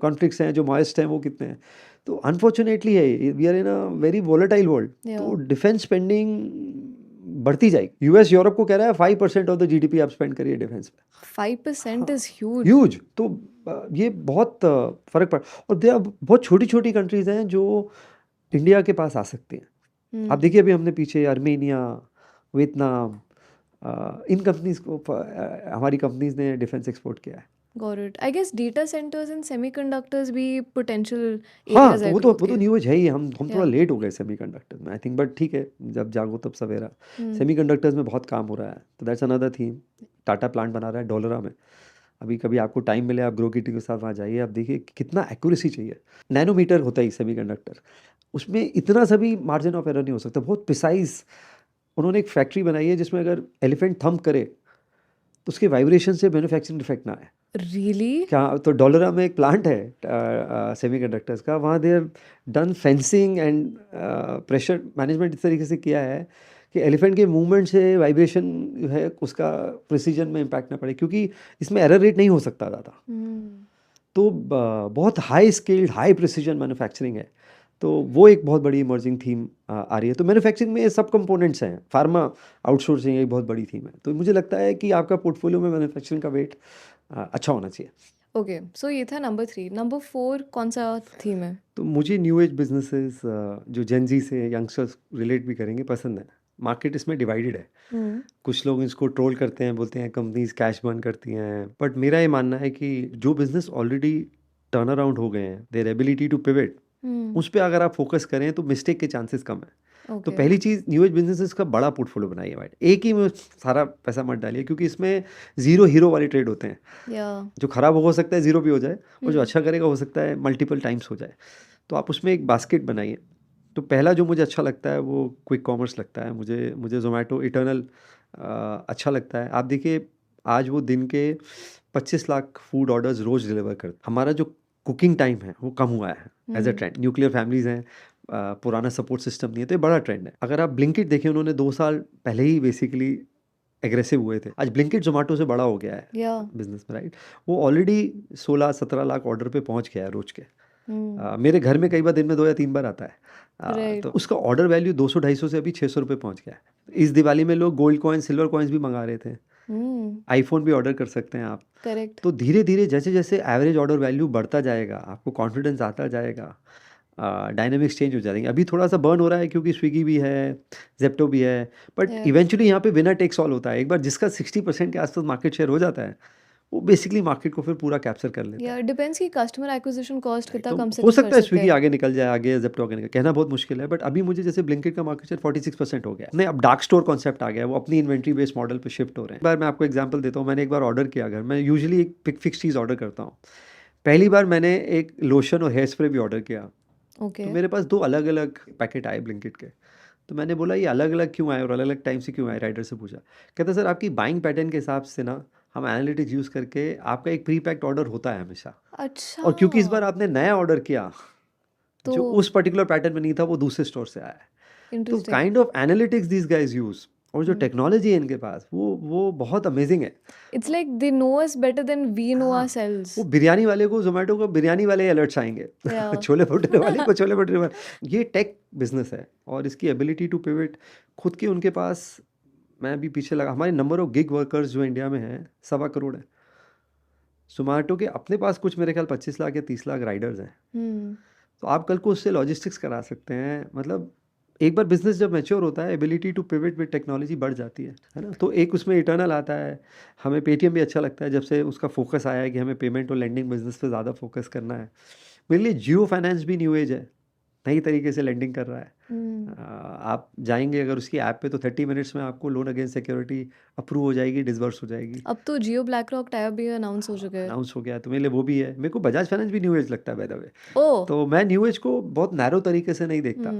कॉन्फ्लिक्ट्स हैं, जो मॉइस्ट हैं, वो कितने हैं। तो अनफॉर्चुनेटली है, we are in a very volatile world. या तो डिफेंस स्पेंडिंग बढ़ती जाएगी। US यूरोप को कह रहा है 5% ऑफ द GDP आप स्पेंड करिए डिफेंस पे। 5% इज ह्यूज। ह्यूज। तो ये बहुत फर्क पड़, और दे बहुत छोटी छोटी कंट्रीज हैं जो इंडिया के पास आ सकती हैं। आप देखिए अभी हमने पीछे आर्मेनिया, वियतनाम, इन कंपनीज को हमारी कंपनीज ने डिफेंस एक्सपोर्ट किया है। Got it. I guess data centres and semiconductors भी पोटेंशियल हाँ, एरियाज तो है वो ग्रोथ तो के। न्यू एज है ही। हम थोड़ा या लेट हो गए सेमीकंडक्टर में, आई थिंक, बट ठीक है, जब जागो तब सवेरा। सेमीकंडक्टर्स में बहुत काम हो रहा है, तो that's another theme. Tata plant बना रहा है डोलरा में। अभी कभी आपको टाइम मिले, आप ग्रो किटी के साथ वहाँ जाइए, आप देखिए कि कितना एक्यूरेसी चाहिए। नैनोमीटर होता है सेमीकंडक्टर, उसमें इतना सा भी मार्जिन ऑफ एरर नहीं हो सकता, बहुत प्रिसाइज। उन्होंने एक फैक्ट्री बनाई है जिसमें अगर एलिफेंट थंप करे तो उसके वाइब्रेशन से मैन्युफैक्चरिंग डिफेक्ट ना आए। रियली? क्या तो डोलरा में एक प्लांट है सेमीकंडक्टर्स का, वहाँ there done fencing and pressure management इस तरीके से किया है कि एलिफेंट के मूवमेंट से वाइब्रेशन जो है उसका प्रिसीजन में इम्पैक्ट ना पड़े, क्योंकि इसमें एरर रेट नहीं हो सकता ज़्यादा। तो बहुत high skilled, high precision manufacturing है। तो वो एक बहुत बड़ी इमर्जिंग थीम आ रही है। तो मैन्युफैक्चरिंग में ये सब कंपोनेंट्स हैं। फार्मा आउटसोर्सिंग एक बहुत बड़ी थीम है। तो मुझे लगता है कि आपका पोर्टफोलियो में मैन्युफैक्चरिंग का वेट अच्छा होना चाहिए। ओके, सो ये था नंबर 3। नंबर 4 कौन सा थीम है? तो मुझे न्यू एज बिजनेसेस जो जेन जी से यंगस्टर्स रिलेट भी करेंगे पसंद है। मार्केट इसमें डिवाइडेड है। कुछ लोग इसको ट्रोल करते हैं, बोलते हैं कंपनीज कैश बर्न करती हैं, बट मेरा ये मानना है कि जो बिजनेस ऑलरेडी टर्न अराउंड हो गए हैं, देयर एबिलिटी टू पिवट, उस पर अगर आप फोकस करें तो मिस्टेक के चांसेस कम है। तो ओके। पहली चीज़, न्यू एज बिजनेसेस का बड़ा पोर्टफोलियो बनाइए भाई, एक ही में सारा पैसा मत डालिए, क्योंकि इसमें जीरो हीरो वाले ट्रेड होते हैं। या जो खराब हो सकता है जीरो भी हो जाए, और जो अच्छा करेगा हो सकता है मल्टीपल टाइम्स हो जाए। तो आप उसमें एक बास्केट बनाइए। तो पहला जो मुझे अच्छा लगता है वो क्विक कॉमर्स लगता है। मुझे जोमेटो, इटर्नल अच्छा लगता है। आप देखिए आज वो दिन के 25 लाख फूड ऑर्डर्स रोज डिलीवर करते। हमारा जो कुकिंग टाइम है वो कम हुआ है as a trend. Nuclear families हैं, पुराना सपोर्ट सिस्टम नहीं है, तो ये बड़ा ट्रेंड है। अगर आप ब्लिंकिट देखें, उन्होंने 2 साल पहले ही बेसिकली एग्रेसिव हुए थे। आज ब्लिंकिट जोमेटो से बड़ा हो गया है या बिजनेस में, राइट। वो ऑलरेडी 16-17 लाख ऑर्डर पे पहुंच गया है रोज के। मेरे घर में कई बार दिन में 2 या 3 बार आता है। राइट। तो उसका ऑर्डर वैल्यू 200-250 से अभी 600 रुपये पहुंच गया है। इस दिवाली में लोग गोल्ड कॉइन, सिल्वर कॉइन्स भी मंगा रहे थे। आईफोन भी ऑर्डर कर सकते हैं आप। करेक्ट। तो धीरे-धीरे जैसे-जैसे एवरेज ऑर्डर वैल्यू बढ़ता जाएगा, आपको कॉन्फिडेंस आता जाएगा, डायनामिक्स चेंज हो जाएंगे। अभी थोड़ा-सा बर्न हो रहा है क्योंकि स्विगी भी है, ज़ेप्टो भी है, बट यस। इवेंचुअली यहाँ पे विनर टेक्स ऑल होता है। एक बार जिसका 60% के आस-पास मार्केट शेयर हो जाता है, वो बेसिकली मार्केट को फिर पूरा कैप्चर कर लेता या है। डिपेंड्स कि कस्टमर एक्विजिशन कॉस्ट राइट, कितना तो कम से हो कम कर सकता है सकते स्विगी हैं। आगे निकल जाए, आगे ज़ेप्टो आगे निकल, कहना बहुत मुश्किल है, बट अभी मुझे जैसे ब्लिंकिट का मार्केट शेयर 46% हो गया है। नहीं, अब डार्क स्टोर कॉन्सेप्ट आ गया है, वो अपनी इन्वेंट्री बेस्ड मॉडल पे शिफ्ट हो रहे हैं। एक बार मैं आपको एग्जांपल देता हूँ, मैंने एक बार ऑर्डर किया घर, मैं यूजुअली एक फिक्स चीज़ ऑर्डर करता हूँ। पहली बार मैंने एक लोशन और हेयर स्प्रे भी ऑर्डर किया, ओके। तो मेरे पास 2 अलग-अलग पैकेट आए ब्लिंकिट के। तो मैंने बोला ये अलग-अलग क्यों आए और अलग-अलग टाइम से क्यों आए? राइडर से पूछा। कहता सर आपकी बाइंग पैटर्न के हिसाब से ना हम एनालिटिक्स यूज़ करके आपका एक प्री पैक्ड ऑर्डर होता है हमेशा, अच्छा। और क्योंकि इस बार आपने नया ऑर्डर किया, तो जो उस पर्टिकुलर पैटर्न में नहीं था वो दूसरे स्टोर से आया है। तो interesting. Kind of analytics these guys use, और जो टेक्नोलॉजी है इनके पास वो बहुत अमेजिंग है। It's like they know us better than we know हाँ, आवरसेल्व्स। वो बिरयानी वाले को ज़ोमैटो को बिरयानी वाले अलर्ट्स आएँगे या छोले भटूरे वाले को छोले भटूरे वाले। ये टेक बिज़नेस है और इसकी एबिलिटी टू पिवट खुद के उनके पास। मैं अभी पीछे लगा, हमारे नंबर ऑफ गिग वर्कर्स जो इंडिया में हैं 1.25 करोड़ है। ज़ोमैटो के अपने पास कुछ मेरे ख्याल 25 लाख या 30 लाख राइडर्स हैं। तो आप कल को उससे लॉजिस्टिक्स करा सकते हैं। मतलब एक बार बिजनेस जब मैच्योर होता है, ability to pivot with technology बढ़ जाती है ना। तो एक उसमें इटर्नल आता है। हमें पेटीएम भी अच्छा लगता है जब से उसका फोकस आया है कि हमें पेमेंट और लेंडिंग बिजनेस पे ज़्यादा फोकस करना है। मेरे लिए जियो फाइनेंस भी न्यू एज है, नई तरीके से लेंडिंग कर रहा है। आप जाएंगे अगर उसकी ऐप पे तो 30 मिनट्स में आपको लोन अगेंस्ट सिक्योरिटी अप्रूव हो जाएगी, डिसबर्स हो जाएगी। अब तो जियो ब्लैक रॉक टाइप भी अनाउंस हो चुके हैं। अनाउंस हो गया है, तो मेरे लिए वो भी है। मेरे को बजाज फाइनेंस भी न्यू एज लगता है बाय द वे। ओह। तो मैं न्यू एज को बहुत नैरो तरीके से नहीं देखता।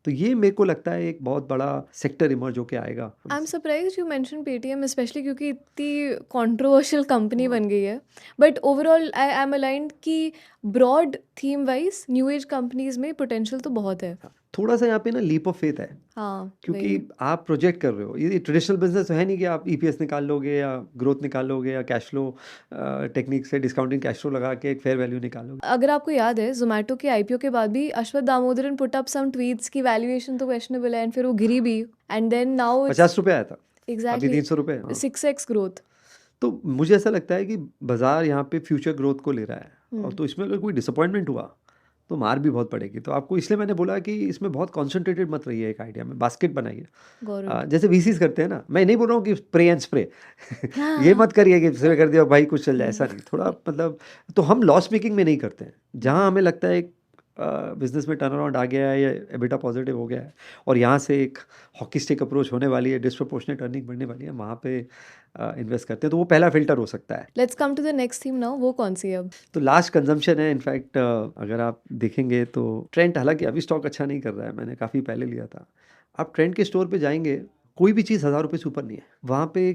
तो ये मेरे को लगता है एक बहुत बड़ा सेक्टर इमर्ज होके आएगा। I am surprise you mention Paytm specially क्योंकि इतनी कंट्रोवर्शियल कंपनी बन गई है। But overall I am aligned कि broad theme wise new age companies में पोटेंशियल तो बहुत है। थोड़ा सा यहाँ पे ना लीप ऑफ फेथ है, हाँ क्योंकि वही। आप प्रोजेक्ट कर रहे हो। ये ट्रेडिशनल बिजनेस तो है नहीं कि आप ईपीएस निकाल लोगे या ग्रोथ निकाल लोगे या कैश फ्लो टेक्निक से डिस्काउंटिंग कैश फ्लो लगा के एक फेयर वैल्यू निकालोगे। अगर आपको याद है जोमेटो के आईपीओ के बाद भी Aswath Damodaran put up some tweets की वैल्यूएशन तो क्वेश्चनेबल है एंड फिर वो गिरी भी एंड देन नाउ इट्स 50 रुपये आया था, अभी एग्जैक्टली 300 रुपये। हाँ। 6x growth. तो मुझे ऐसा लगता है कि बाजार यहाँ पे फ्यूचर ग्रोथ को ले रहा है, और तो इसमें अगर कोई डिसअपॉइंटमेंट हुआ तो मार भी बहुत पड़ेगी। तो आपको इसलिए मैंने बोला कि इसमें बहुत कॉन्सेंट्रेटेड मत रहिए, एक आइडिया में बास्केट बनाइए। गौरव। जैसे वीसीज करते हैं ना, मैं नहीं बोल रहा हूँ कि स्प्रे एंड स्प्रे ये हाँ। मत करिए कि स्प्रे कर दिया भाई कुछ चल जाए, ऐसा नहीं। थोड़ा मतलब, तो हम लॉस मेकिंग में नहीं करते हैं। जहाँ हमें लगता है एक बिजनेस में टर्न अराउंड आ गया है या एबिटा पॉजिटिव हो गया है और यहाँ से एक हॉकी स्टिक अप्रोच होने वाली है, डिस्प्रोपोर्शनेट अर्निंग बढ़ने वाली है, वहाँ पे इन्वेस्ट करते हैं। तो वो पहला फिल्टर हो सकता है। Let's come to the next theme now. वो कौन सी है अब? तो लास्ट कंजम्पशन है। इनफैक्ट अगर आप देखेंगे तो ट्रेंड, हालांकि अभी स्टॉक अच्छा नहीं कर रहा है, मैंने काफ़ी पहले लिया था। आप ट्रेंड के स्टोर पे जाएंगे, कोई भी चीज़ 1000 रुपये से ऊपर नहीं है वहाँ पे।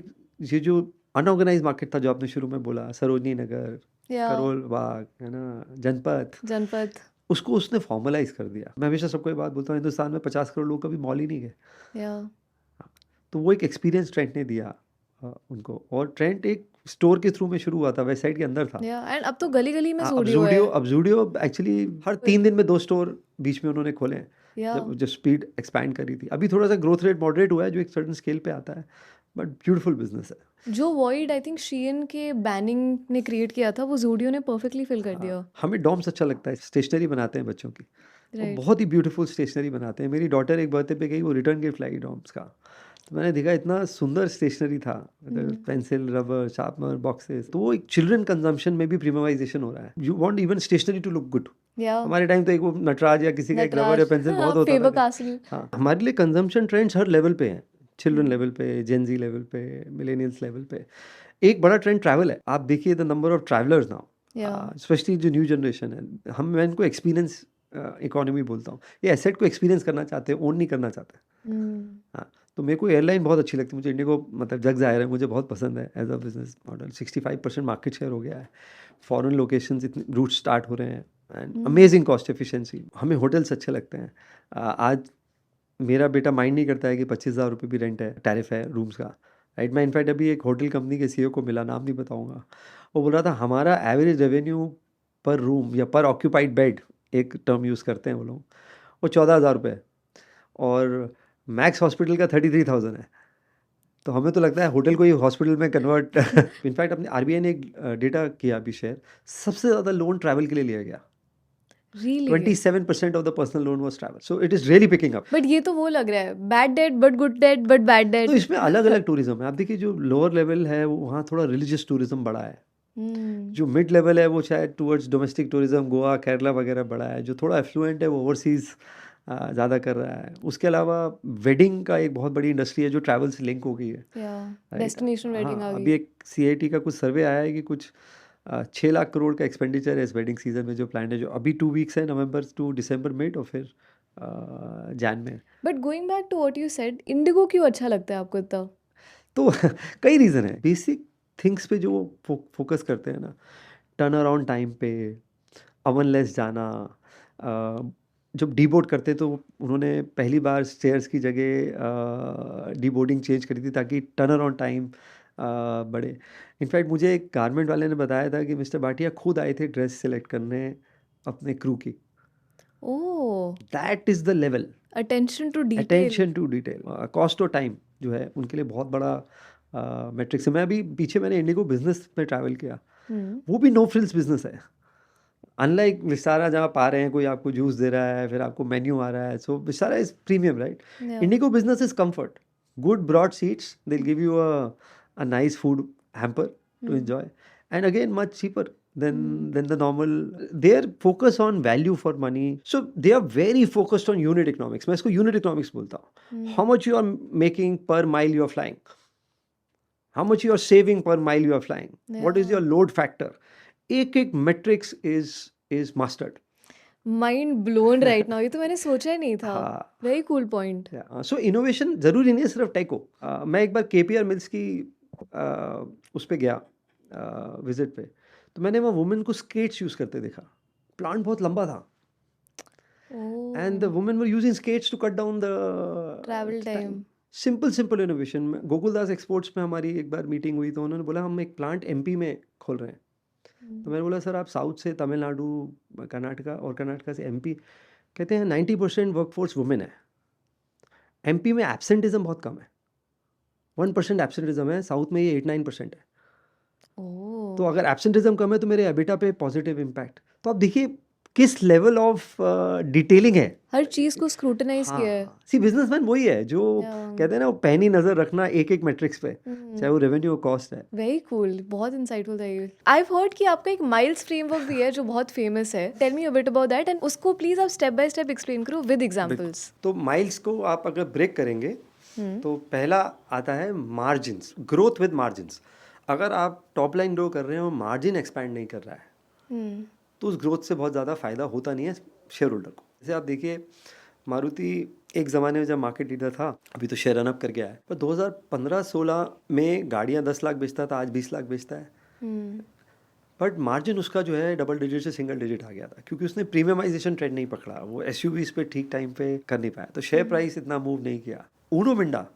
ये जो अनऑर्गेनाइज मार्केट था जो आपने शुरू में बोला, सरोजनी नगर, या करोल बाग, है ना, जनपथ, जनपद। उसको उसने फॉर्मलाइज कर दिया। मैं हमेशा सबको ये बात बोलता हूँ, हिंदुस्तान में 50 करोड़ लोग कभी मॉल ही नहीं गए। या तो वो एक एक्सपीरियंस ट्रेंड ने दिया उनको, और ट्रेंड एक स्टोर के थ्रू में शुरू हुआ था, वेस्ट साइड के अंदर था। या एंड अब तो गली गली में अब ज़ूडियो है। जूडियो, अब जूडियो एक्चुअली हर 3 दिन में 2 स्टोर बीच में उन्होंने खोले हैं, या जब स्पीड एक्सपैंड करी थी। अभी थोड़ा सा ग्रोथ रेट मॉडरेट हुआ है जो एक सर्टेन स्केल पे आता है, बट ब्यूटीफुल बिजनेस है। जो वॉइड आई थिंक शीएन के बैनिंग ने क्रिएट किया था वो ज़ूडियो ने परफेक्टली फिल कर दिया। हमें डॉम्स अच्छा लगता है, स्टेशनरी बनाते हैं बच्चों की, वो राइट। बहुत ही ब्यूटीफुल स्टेशनरी बनाते हैं। मेरी डॉटर एक बर्थडे पे गई, वो रिटर्न गिफ्ट लाई डॉम्स का, तो मैंने देखा इतना सुंदर स्टेशनरी था, पेंसिल, रबर, शार्पनर, बॉक्सेस। तो वो एक चिल्ड्रन कंजम्पशन में भी प्रीमियमाइजेशन हो रहा है। You want even stationery to look good. या हमारे टाइम तो एक वो नटराज या किसी का एक रबर या पेंसिल बहुत होता फेबर था। कासल। हाँ, हमारे लिए कंजम्पशन ट्रेंड्स हर लेवल पे हैं, चिल्ड्रन लेवल पे, जेनजी लेवल पे, मिलेनियल्स लेवल पे। एक बड़ा ट्रेंड ट्रैवल है। आप देखिए the number of travellers now, या स्पेशली जो न्यू जनरेशन है, मैं इनको एक्सपीरियंस इकोनॉमी बोलता हूँ। ये एसेट को एक्सपीरियंस करना चाहते हैं, ओन नहीं करना चाहते। हाँ, तो मेरे को एयरलाइन बहुत अच्छी लगती है। मुझे इंडिगो, मतलब जग ज़ाहिर है, मुझे बहुत पसंद है as a business model. 65% market share हो गया है, फॉरेन लोकेशंस इतने रूट स्टार्ट हो रहे हैं, एंड अमेजिंग कॉस्ट एफिशिएंसी। हमें होटल्स अच्छे लगते हैं। आज मेरा बेटा माइंड नहीं करता है कि 25,000 रुपये भी रेंट है, टैरिफ है रूम्स का, राइट। मैं इनफैक्ट अभी एक होटल कंपनी के सीईओ को मिला, नाम नहीं बताऊंगा, वो बोल रहा था हमारा एवरेज रेवेन्यू पर रूम या पर ऑक्यूपाइड बेड, एक टर्म यूज़ करते हैं वो लोग, वो 14,000 रुपये है, और मैक्स हॉस्पिटल का 33,000 है। तो हमें तो लगता है होटल को ही हॉस्पिटल में कन्वर्ट इनफैक्ट अपने आरबीआई ने एक डेटा किया अभी शेयर, सबसे ज़्यादा लोन ट्रैवल के लिए लिया गया। Really? 27% of the personal loan was travel, so it is really picking up. But ये तो वो लग रहा है, bad debt but good debt but bad तो डेट। इसमें अलग अलग टूरिज्म है। आप देखिए जो लोअर लेवल है वो वहाँ थोड़ा रिलीजियस टूरिज्म बड़ा है, जो मिड लेवल है वो शायद towards domestic tourism, Goa Kerala वगैरह बड़ा है, जो थोड़ा एफ्लुएंट है वो ओवरसीज़ ज़्यादा कर रहा है। उसके अलावा वेडिंग का एक बहुत बड़ी इंडस्ट्री है जो ट्रैवल से लिंक हो गई है, राइट। डेस्टिनेशन वेडिंग आ हाँ, गई। अभी एक सीआईटी का कुछ सर्वे आया है कि कुछ 6 लाख करोड़ का एक्सपेंडिचर है इस वेडिंग सीजन में जो प्लान है, जो अभी 2 वीक्स है, नवंबर टू दिसंबर मिड और फिर जैन में। But going back to what you said, IndiGo क्यों अच्छा लगता है आपको इतना? तो कई रीज़न है, बेसिक थिंग्स पे जो फोकस करते हैं ना, टर्न अराउंड टाइम पे, अवनलेस जाना, जब डीबोर्ड करते तो उन्होंने पहली बार स्टेयर्स की जगह डीबोर्डिंग चेंज करी थी ताकि टर्न अराउंड टाइम बढ़े। इनफैक्ट मुझे एक गारमेंट वाले ने बताया था कि मिस्टर भाटिया खुद आए थे ड्रेस सेलेक्ट करने अपने क्रू की। Oh, that is the level, attention to detail. Attention to detail. Cost और टाइम जो है उनके लिए बहुत बड़ा मैट्रिक्स है। मैं अभी पीछे मैंने इंडिगो बिजनेस में ट्रैवल किया, वो भी नो फ्रिल्स बिजनेस है। अनलाइक विस्तारा जहाँ आप आ रहे हैं, कोई आपको जूस दे रहा है, फिर आपको मेन्यू आ रहा है, so Vistara is premium, right. IndiGo business is comfort, good broad seats, they give you a nice food hamper to enjoy, and again much cheaper than the normal. Their focus on value for money, so they are very focused on unit economics. मैं इसको unit economics बोलता हूँ। How much you are making per mile you are flying, how much you are saving per mile you are flying, what is your load factor, एक एक metrics is mastered. Mind blown right now, ये तो मैंने सोचा ही नहीं था। हाँ। Very cool point. So innovation ज़रूरी नहीं है सिर्फ टेको। मैं एक बार केपीआर मिल्स की उस पे गया विजिट पे, तो मैंने वहाँ वुमेन को स्केट्स यूज़ करते देखा। प्लांट बहुत लंबा था and the women were using skates to cut down the travel time. Simple innovation में। गोकुलदास एक्सपोर्ट्स में हमारी एक बार मीटिंग हुई तो उन्होंने बोला हम एक प्लांट एमपी में खोल रहे हैं। तो मैंने बोला सर आप साउथ से तमिलनाडु, कर्नाटका और कर्नाटका से एमपी, कहते हैं 90% वर्कफोर्स वुमेन है। एमपी में एब्सेंटिज्म बहुत कम है, 1% एब्सेंटिज्म है, साउथ में ये 8-9% है। तो अगर एब्सेंटिज्म कम है तो मेरे एबिटा पे पॉजिटिव इम्पैक्ट। तो आप देखिए किस लेवल ऑफ डिटेलिंग है, हर चीज को स्क्रूटनाइज किया है। सी बिजनेसमैन वही है जो कहते हैं ना, वो पैनी नजर रखना एक एक मैट्रिक्स पे, चाहे वो रेवेन्यू और कॉस्ट है। वेरी कूल, बहुत इंसाइटफुल था ये। आई हैव हर्ड कि आपका एक माइल्स फ्रेमवर्क भी है जो बहुत फेमस है। Tell me a bit about that and उसको प्लीज आप स्टेप बाय स्टेप एक्सप्लेन करो विद एग्जांपल्स। तो माइल्स को आप अगर ब्रेक करेंगे तो पहला आता है मार्जिन्स, ग्रोथ विद मार्जिन्स। अगर आप टॉप लाइन ग्रो कर रहे हैं और मार्जिन एक्सपैंड नहीं कर रहा है तो उस ग्रोथ से बहुत ज़्यादा फ़ायदा होता नहीं है शेयर होल्डर को। जैसे आप देखिए मारुति एक ज़माने में जब मार्केट लीडर था, अभी तो शेयर रन अप कर गया है, पर 2015-16 में गाड़ियाँ 10 लाख बेचता था, आज 20 लाख बेचता है। बट मार्जिन उसका जो है डबल डिजिट से सिंगल डिजिट आ गया था, क्योंकि उसने प्रीमियमाइजेशन ट्रेंड नहीं पकड़ा, वो एसयूवीज पे ठीक टाइम पे कर नहीं पाया, तो शेयर प्राइस इतना मूव नहीं किया। ऊनो मिंडा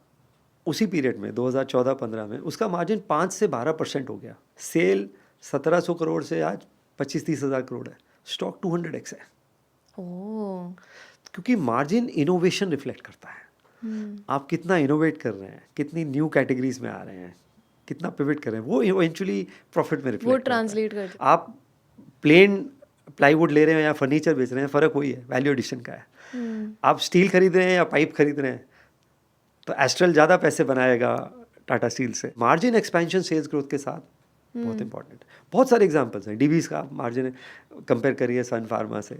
उसी पीरियड में 2014-15 में उसका मार्जिन 5 से 12% हो गया। सेल 1700 करोड़ से आज 25-30 हज़ार करोड़ है, स्टॉक 200x है। क्योंकि मार्जिन इनोवेशन रिफ्लेक्ट करता है। आप कितना इनोवेट कर रहे हैं, कितनी न्यू कैटेगरीज में आ रहे हैं, कितना पिवट कर रहे हैं, वो इवेंचुअली प्रॉफिट में रिफ्लेक्ट ट्रांसलेट करता है। आप प्लेन प्लाईवुड ले रहे हैं या फर्नीचर बेच रहे हैं, फ़र्क वही है, वैल्यू एडिशन का है। आप स्टील खरीद रहे हैं या पाइप खरीद रहे हैं, तो एस्ट्रल ज़्यादा पैसे बनाएगा टाटा स्टील से। मार्जिन एक्सपेंशन सेल्स ग्रोथ के साथ बहुत इंपॉर्टेंट। बहुत सारे एग्जांपल्स हैं, डीवीज का मार्जिन कंपेयर करिए सन फार्मा से।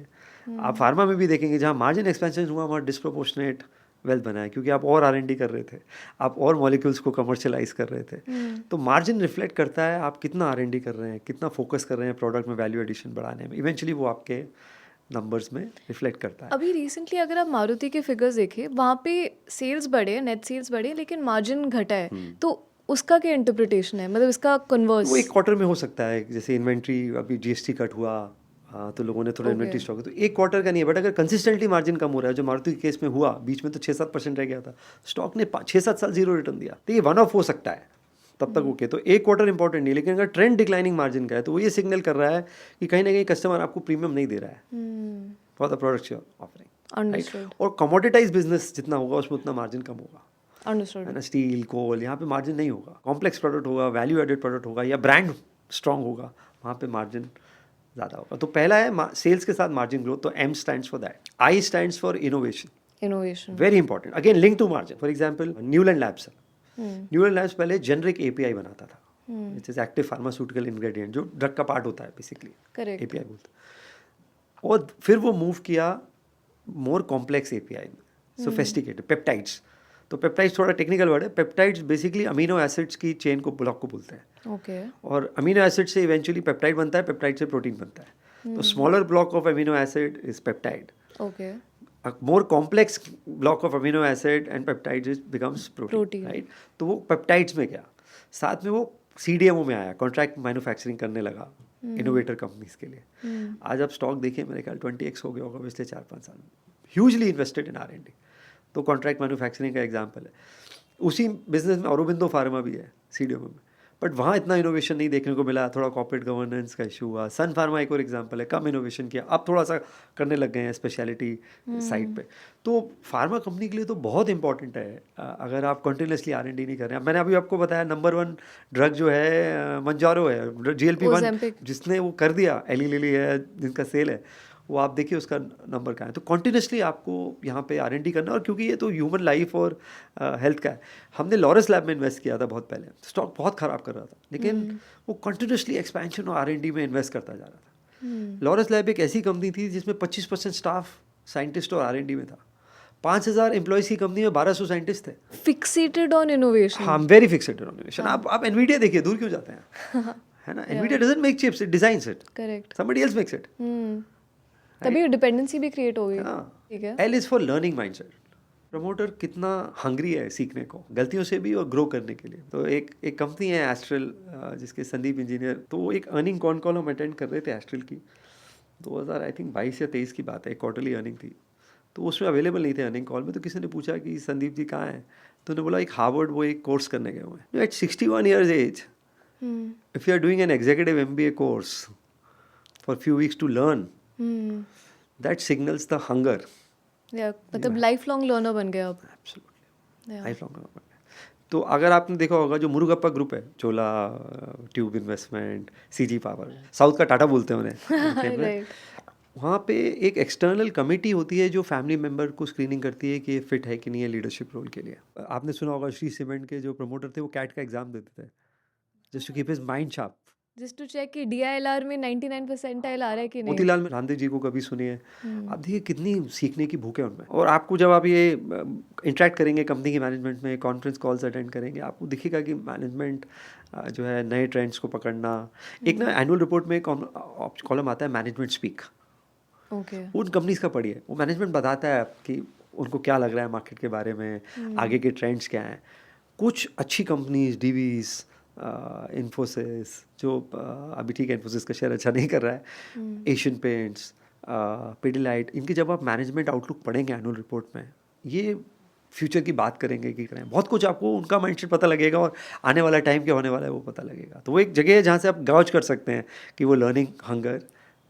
आप फार्मा में भी देखेंगे जहाँ मार्जिन एक्सपेंशन हुआ वहाँ डिस्प्रोपोर्शनेट वेल्थ बना है, क्योंकि आप और R&D कर रहे थे, आप और मॉलिक्यूल्स को कमर्शियलाइज कर रहे थे। तो मार्जिन रिफ्लेक्ट करता है आप कितना R&D कर रहे हैं, कितना फोकस कर रहे हैं प्रोडक्ट में वैल्यू एडिशन बढ़ाने में, इवेंचुअली वो आपके नंबर्स में रिफ्लेक्ट करता है। अभी रिसेंटली अगर आप मारुति के फिगर्स देखें, वहाँ पे सेल्स बढ़े, नेट सेल्स बढ़े, लेकिन मार्जिन घटा है, तो उसका क्या इंटरप्रिटेशन है? मतलब इसका कन्वर्स। वो एक क्वार्टर में हो सकता है, जैसे इन्वेंट्री अभी GST कट हुआ, तो लोगों ने थोड़ा इन्वेंट्री स्टॉक, तो एक क्वार्टर का नहीं है। बट अगर कंसिस्टेंटली मार्जिन कम हो रहा है, जो मारुति के केस में हुआ, बीच में तो 6-7% रह गया था, स्टॉक ने 6-7 साल जीरो रिटर्न दिया, तो ये वन ऑफ हो सकता है तब तक। ओके, तो एक क्वार्टर इंपॉर्टेंट नहीं, लेकिन अगर ट्रेंड डिक्लाइनिंग मार्जिन का है तो वो ये सिग्नल कर रहा है कि कहीं ना कहीं कस्टमर आपको प्रीमियम नहीं दे रहा है for the products you are offering. और कमोडिटाइज बिजनेस जितना होगा उसमें उतना मार्जिन कम होगा। अंडरस्टूड। है ना, स्टील कोल, यहाँ पे मार्जिन नहीं होगा। कॉम्प्लेक्स प्रोडक्ट होगा, वैल्यू एडेड प्रोडक्ट होगा, या ब्रांड स्ट्रांग होगा, वहाँ पे मार्जिन ज़्यादा होगा। तो पहला है सेल्स के साथ मार्जिन ग्रोथ, तो M stands for that, I stands for innovation, innovation. Very important, again link to margin. For example Neuland labs है, न्यूलैंड लैब्स पहले जेनरिक एपीआई बनाता था, which is active pharmaceutical ingredient, जो ड्रग का पार्ट होता है बेसिकली, करेक्ट। एपीआई बोलते हैं। और फिर वो मूव किया मोर कॉम्प्लेक्स एपीआई में, सोफिस्टिकेटेड पेप्टाइड्स। तो पेप्टाइड्स थोड़ा टेक्निकल वर्ड है, पेप्टाइड्स बेसिकली अमीनो एसिड्स की चेन को ब्लॉक को बोलते हैं। ओके। और अमीनो एसिड से इवेंचुअली पेप्टाइड बनता है, पेप्टाइड से प्रोटीन बनता है। तो smaller block of amino acid is peptide, okay. More complex block of amino acid and peptide becomes protein, right. तो वो पेप्टाइड्स में गया, साथ में वो सीडीएमओ में आया, कॉन्ट्रैक्ट मैन्युफैक्चरिंग करने लगा इनोवेटर कंपनीज के लिए। आज आप स्टॉक देखिए, मेरे ख्याल 20x हो गया होगा पिछले 4-5 साल में, ह्यूजली इन्वेस्टेड इन R&D। तो कॉन्ट्रैक्ट मैन्युफैक्चरिंग का एग्जाम्पल है। उसी बिजनेस में औरोबिंदो फार्मा भी है सीडीएमओ में, बट वहाँ इतना इनोवेशन नहीं देखने को मिला, थोड़ा कॉर्पोरेट गवर्नेंस का इशू हुआ। सन फार्मा एक और एग्जांपल है, कम इनोवेशन किया, अब थोड़ा सा करने लग गए हैं स्पेशलिटी साइड पे। तो फार्मा कंपनी के लिए तो बहुत इंपॉर्टेंट है अगर आप कंटिन्यूसली R&D नहीं कर रहे हैं। मैंने अभी आपको बताया नंबर 1 ड्रग जो है मंजारो है, GLP-1, Ozempic। जिसने वो कर दिया, एली लिली है जिनका सेल है, वो आप देखिए उसका नंबर क्या है। तो कॉन्टिन्यूसली आपको यहाँ पे R&D करना, और क्योंकि ये तो ह्यूमन लाइफ और हेल्थ का है। हमने लॉरेस लैब में इन्वेस्ट किया था बहुत पहले, स्टॉक बहुत ख़राब कर रहा था, लेकिन वो कॉन्टिन्यूसली एक्सपेंशन और R&D में इन्वेस्ट करता जा रहा था। लॉरेस लैब एक ऐसी कंपनी थी जिसमें 25% स्टाफ साइंटिस्ट और R&D में था। 5000 एम्प्लॉयज़ की कंपनी में 1200 साइंटिस्ट थे। Fixated on innovation. हाँ, वेरी फिक्सेटेड ऑन इनोवेशन। आप एनवीडिया देखिए, दूर क्यों जाते हैं, है ना। Nvidia doesn't make chips, it designs it, correct. Somebody else makes it. तभी डिपेंडेंसी भी क्रिएट हो गई। हाँ, ठीक है। L is for learning mindset. Promoter कितना हंग्री है सीखने को, गलतियों से भी और ग्रो करने के लिए। तो एक कंपनी है एस्ट्रल, जिसके संदीप इंजीनियर, तो वो एक अर्निंग कॉन कॉल हम अटेंड कर रहे थे एस्ट्रल की, 2000 आई थिंक 22 या 23 की बात है, क्वार्टरली अर्निंग थी। तो उसमें अवेलेबल नहीं थे अर्निंग कॉल में। तो किसी ने पूछा कि संदीप जी कहाँ हैं, तो उन्होंने बोला एक हार्वर्ड वो एक कोर्स करने गए हुए हैं। At 61 years age, if you are doing an executive MBA course for few weeks to learn, that signals the hunger. मतलब लाइफ लॉन्ग लर्नर बन गया अब। Absolutely, life long. तो अगर आपने देखा होगा जो मुरुगप्पा ग्रुप है, Chola tube investment, CG power, south का टाटा बोलते हैं उन्हें, राइट। वहाँ पे एक एक्सटर्नल कमेटी होती है जो फैमिली मेंबर को स्क्रीनिंग करती है कि ये फिट है कि नहीं है लीडरशिप रोल के लिए। आपने सुना होगा श्री सीमेंट के जो प्रमोटर थे वो कैट का एग्जाम देते थे, just to keep his mind sharp, just to check कि DILR में 99 परसेंटाइल आ रहा है कि नहीं। मोतीलाल रामदेव जी को कभी सुनिए, आप देखिए कितनी सीखने की भूख है उनमें। और आपको जब आप ये इंटरेक्ट करेंगे कंपनी के मैनेजमेंट में, कॉन्फ्रेंस कॉल्स अटेंड करेंगे, आपको दिखेगा कि मैनेजमेंट जो है नए ट्रेंड्स को पकड़ना। एक ना एनुअल रिपोर्ट में कॉलम आता है मैनेजमेंट स्पीक, ओके। उन कंपनीज का पढ़िए, वो मैनेजमेंट बताता है कि उनको क्या लग रहा है मार्केट के बारे में, आगे के ट्रेंड्स क्या हैं। कुछ अच्छी कंपनीज, डीवीज, इन्फोसिस, जो अभी ठीक है इन्फोसिस का शेयर अच्छा नहीं कर रहा है, एशियन पेंट्स, पिडिलाइट, इनकी जब आप मैनेजमेंट आउटलुक पढ़ेंगे एनुअल रिपोर्ट में, ये फ्यूचर की बात करेंगे कि करें, बहुत कुछ आपको उनका माइंडसेट पता लगेगा और आने वाला टाइम क्या होने वाला है वो पता लगेगा। तो वो एक जगह है जहाँ से आप गॉज कर सकते हैं कि वो लर्निंग हंगर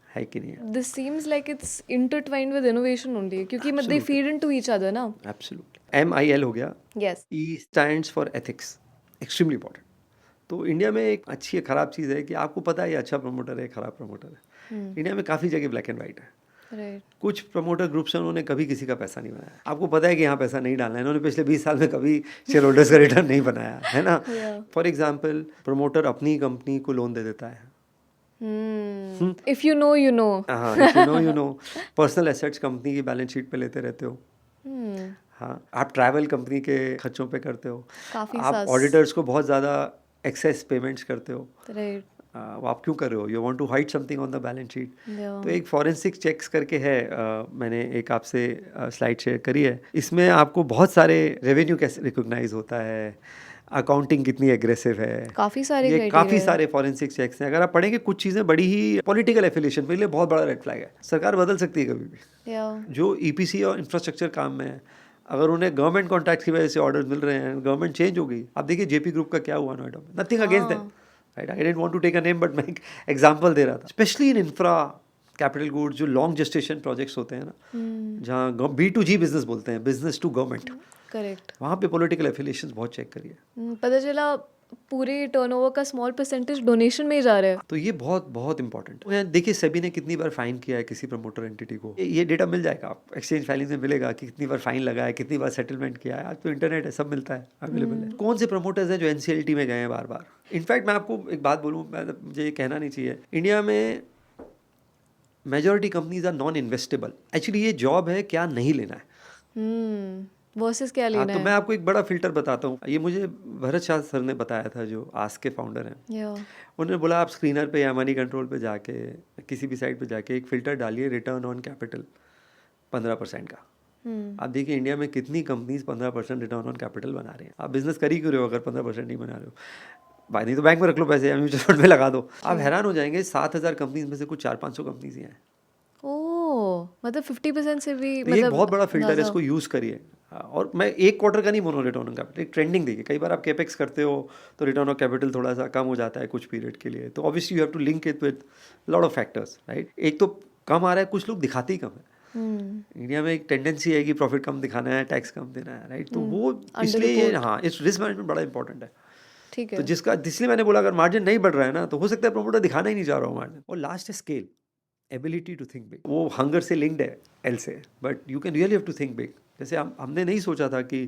है कि नहीं है। This seems like it's intertwined with innovation only, क्योंकि they feed into each other ना। Absolutely। MIL हो गया, Yes। E stands for ethics, extremely important। तो इंडिया में एक अच्छी है खराब चीज़ है कि आपको पता है ये अच्छा प्रमोटर है, खराब प्रमोटर है। इंडिया में काफ़ी जगह ब्लैक एंड वाइट है। राइट। कुछ प्रमोटर ग्रुप्स हैं, उन्होंने कभी किसी का पैसा नहीं बनाया, आपको पता है कि यहाँ पैसा नहीं डालना है, इन्होंने पिछले 20 साल में कभी शेयर होल्डर्स का रिटर्न नहीं बनाया है ना। फॉर एग्जाम्पल, प्रमोटर अपनी कंपनी को लोन दे देता है। If you know you know. हाँ, if you know you know. Personal assets company की बैलेंस शीट पे लेते रहते हो। हाँ, आप ट्रैवल कंपनी के खर्चों पे करते हो, काफी आप ऑडिटर्स को बहुत ज़्यादा एक्सेस पेमेंट्स करते हो। राइट। वो आप क्यों कर रहे हो? You want to hide something on the balance sheet. तो एक फॉरेंसिक चेक्स करके है, मैंने एक आपसे स्लाइड शेयर करी है, इसमें आपको बहुत सारे रेवेन्यू कैसे रिकॉग्नाइज होता है, अकाउंटिंग कितनी एग्रेसिव है, काफी सारे ये criteria काफ़ी है। सारे फॉरेंसिक चेक्स हैं। अगर आप पढ़ेंगे कुछ चीज़ें बड़ी ही पॉलिटिकल एफिलिएशन के लिए बहुत बड़ा रेड फ्लैग है। सरकार बदल सकती है कभी भी। जो EPC और इंफ्रास्ट्रक्चर काम में है, अगर उन्हें गवर्नमेंट कॉन्ट्रैक्ट की वजह से ऑर्डर मिल रहे हैं, गवर्नमेंट चेंज हो गई, आप देखिए JP ग्रुप का क्या हुआ नोएडा में। Nothing against them, right, I didn't want to take a name, but मैं एक एग्जांपल दे रहा था। Specially in infra capital goods, जो लॉन्ग जेस्टेशन प्रोजेक्ट्स होते हैं ना, जहाँ B2G बिजनेस बोलते हैं, बिजनेस टू गवर्नमेंट, करेक्ट। वहाँ पे पॉलिटिकल एफिलिएशंस बहुत चेक करिए। पता चला पूरे टर्नओवर का स्मॉल परसेंटेज डोनेशन में ही जा रहा है। तो ये बहुत बहुत इंपॉर्टेंट है। देखिए सेबी ने कितनी बार फाइन किया है किसी प्रमोटर एंटिटी को, ये डेटा मिल जाएगा, आप एक्सचेंज फाइलिंग में मिलेगा कि कितनी बार फाइन लगा है, कितनी बार सेटलमेंट किया है। आज तो इंटरनेट है, सब मिलता है, अवेलेबल है। कौन से प्रमोटर्स हैं जो एनसीएलटी में गए हैं बार बार। इनफैक्ट मैं आपको एक बात बोलूँ, मुझे ये कहना नहीं चाहिए, इंडिया में majority companies are non investable. Actually ये जॉब है क्या नहीं लेना है, वर्सेस क्या हाँ। लेना तो है। मैं आपको एक बड़ा फिल्टर बताता हूँ। ये मुझे भरत शाह सर ने बताया था, जो आस्क के फाउंडर हैं। या उन्होंने बोला आप स्क्रीनर पे या मनी कंट्रोल पे जाके किसी भी साइट पे जाके एक फ़िल्टर डालिए रिटर्न ऑन कैपिटल 15% का। आप देखिए इंडिया में कितनी कंपनीज 15% रिटर्न ऑन कैपिटल बना रही हैं। आप बिजनेस कर ही क्यों रहे हो अगर 15% नहीं बना रहे हो। भाई नहीं तो बैंक में रख लो पैसे या म्यूचुअल फंड में लगा दो। आप हैरान हो जाएंगे 7,000 कंपनीज में से कुछ 400-500 कंपनीज ही हैं। ओह, मतलब 50% से भी तो ये एक मतलब बहुत बड़ा फिल्टर है, ज़्यादा। इसको यूज़ करिए। और मैं एक क्वार्टर का नहीं बोल रहा हूँ रिटर्न ऑन कैपिटल, एक ट्रेंडिंग देखिए। कई बार आप कैपेक्स करते हो तो रिटर्न ऑन कैपिटल थोड़ा सा कम हो जाता है कुछ पीरियड के लिए, तो obviously you have to link it with lot of factors, right. एक तो कम आ रहा है, कुछ लोग दिखाते ही कम है। इंडिया में एक टेंडेंसी है कि प्रॉफिट कम दिखाना है, टैक्स कम देना है, राइट। तो वो इसलिए ये, हाँ, इस रिस्क मैनेजमेंट बड़ा इंपॉर्टेंट है। ठीक तो है। जिसका, इसलिए मैंने बोला अगर मार्जिन नहीं बढ़ रहा है ना, तो हो सकता है प्रमोटर दिखाना ही नहीं चाह रहा हो मार्जिन। और लास्ट है scale, ability to think big. वो हंगर से लिंक्ड है, एल से, but you can really have to think big. जैसे हमने नहीं सोचा था कि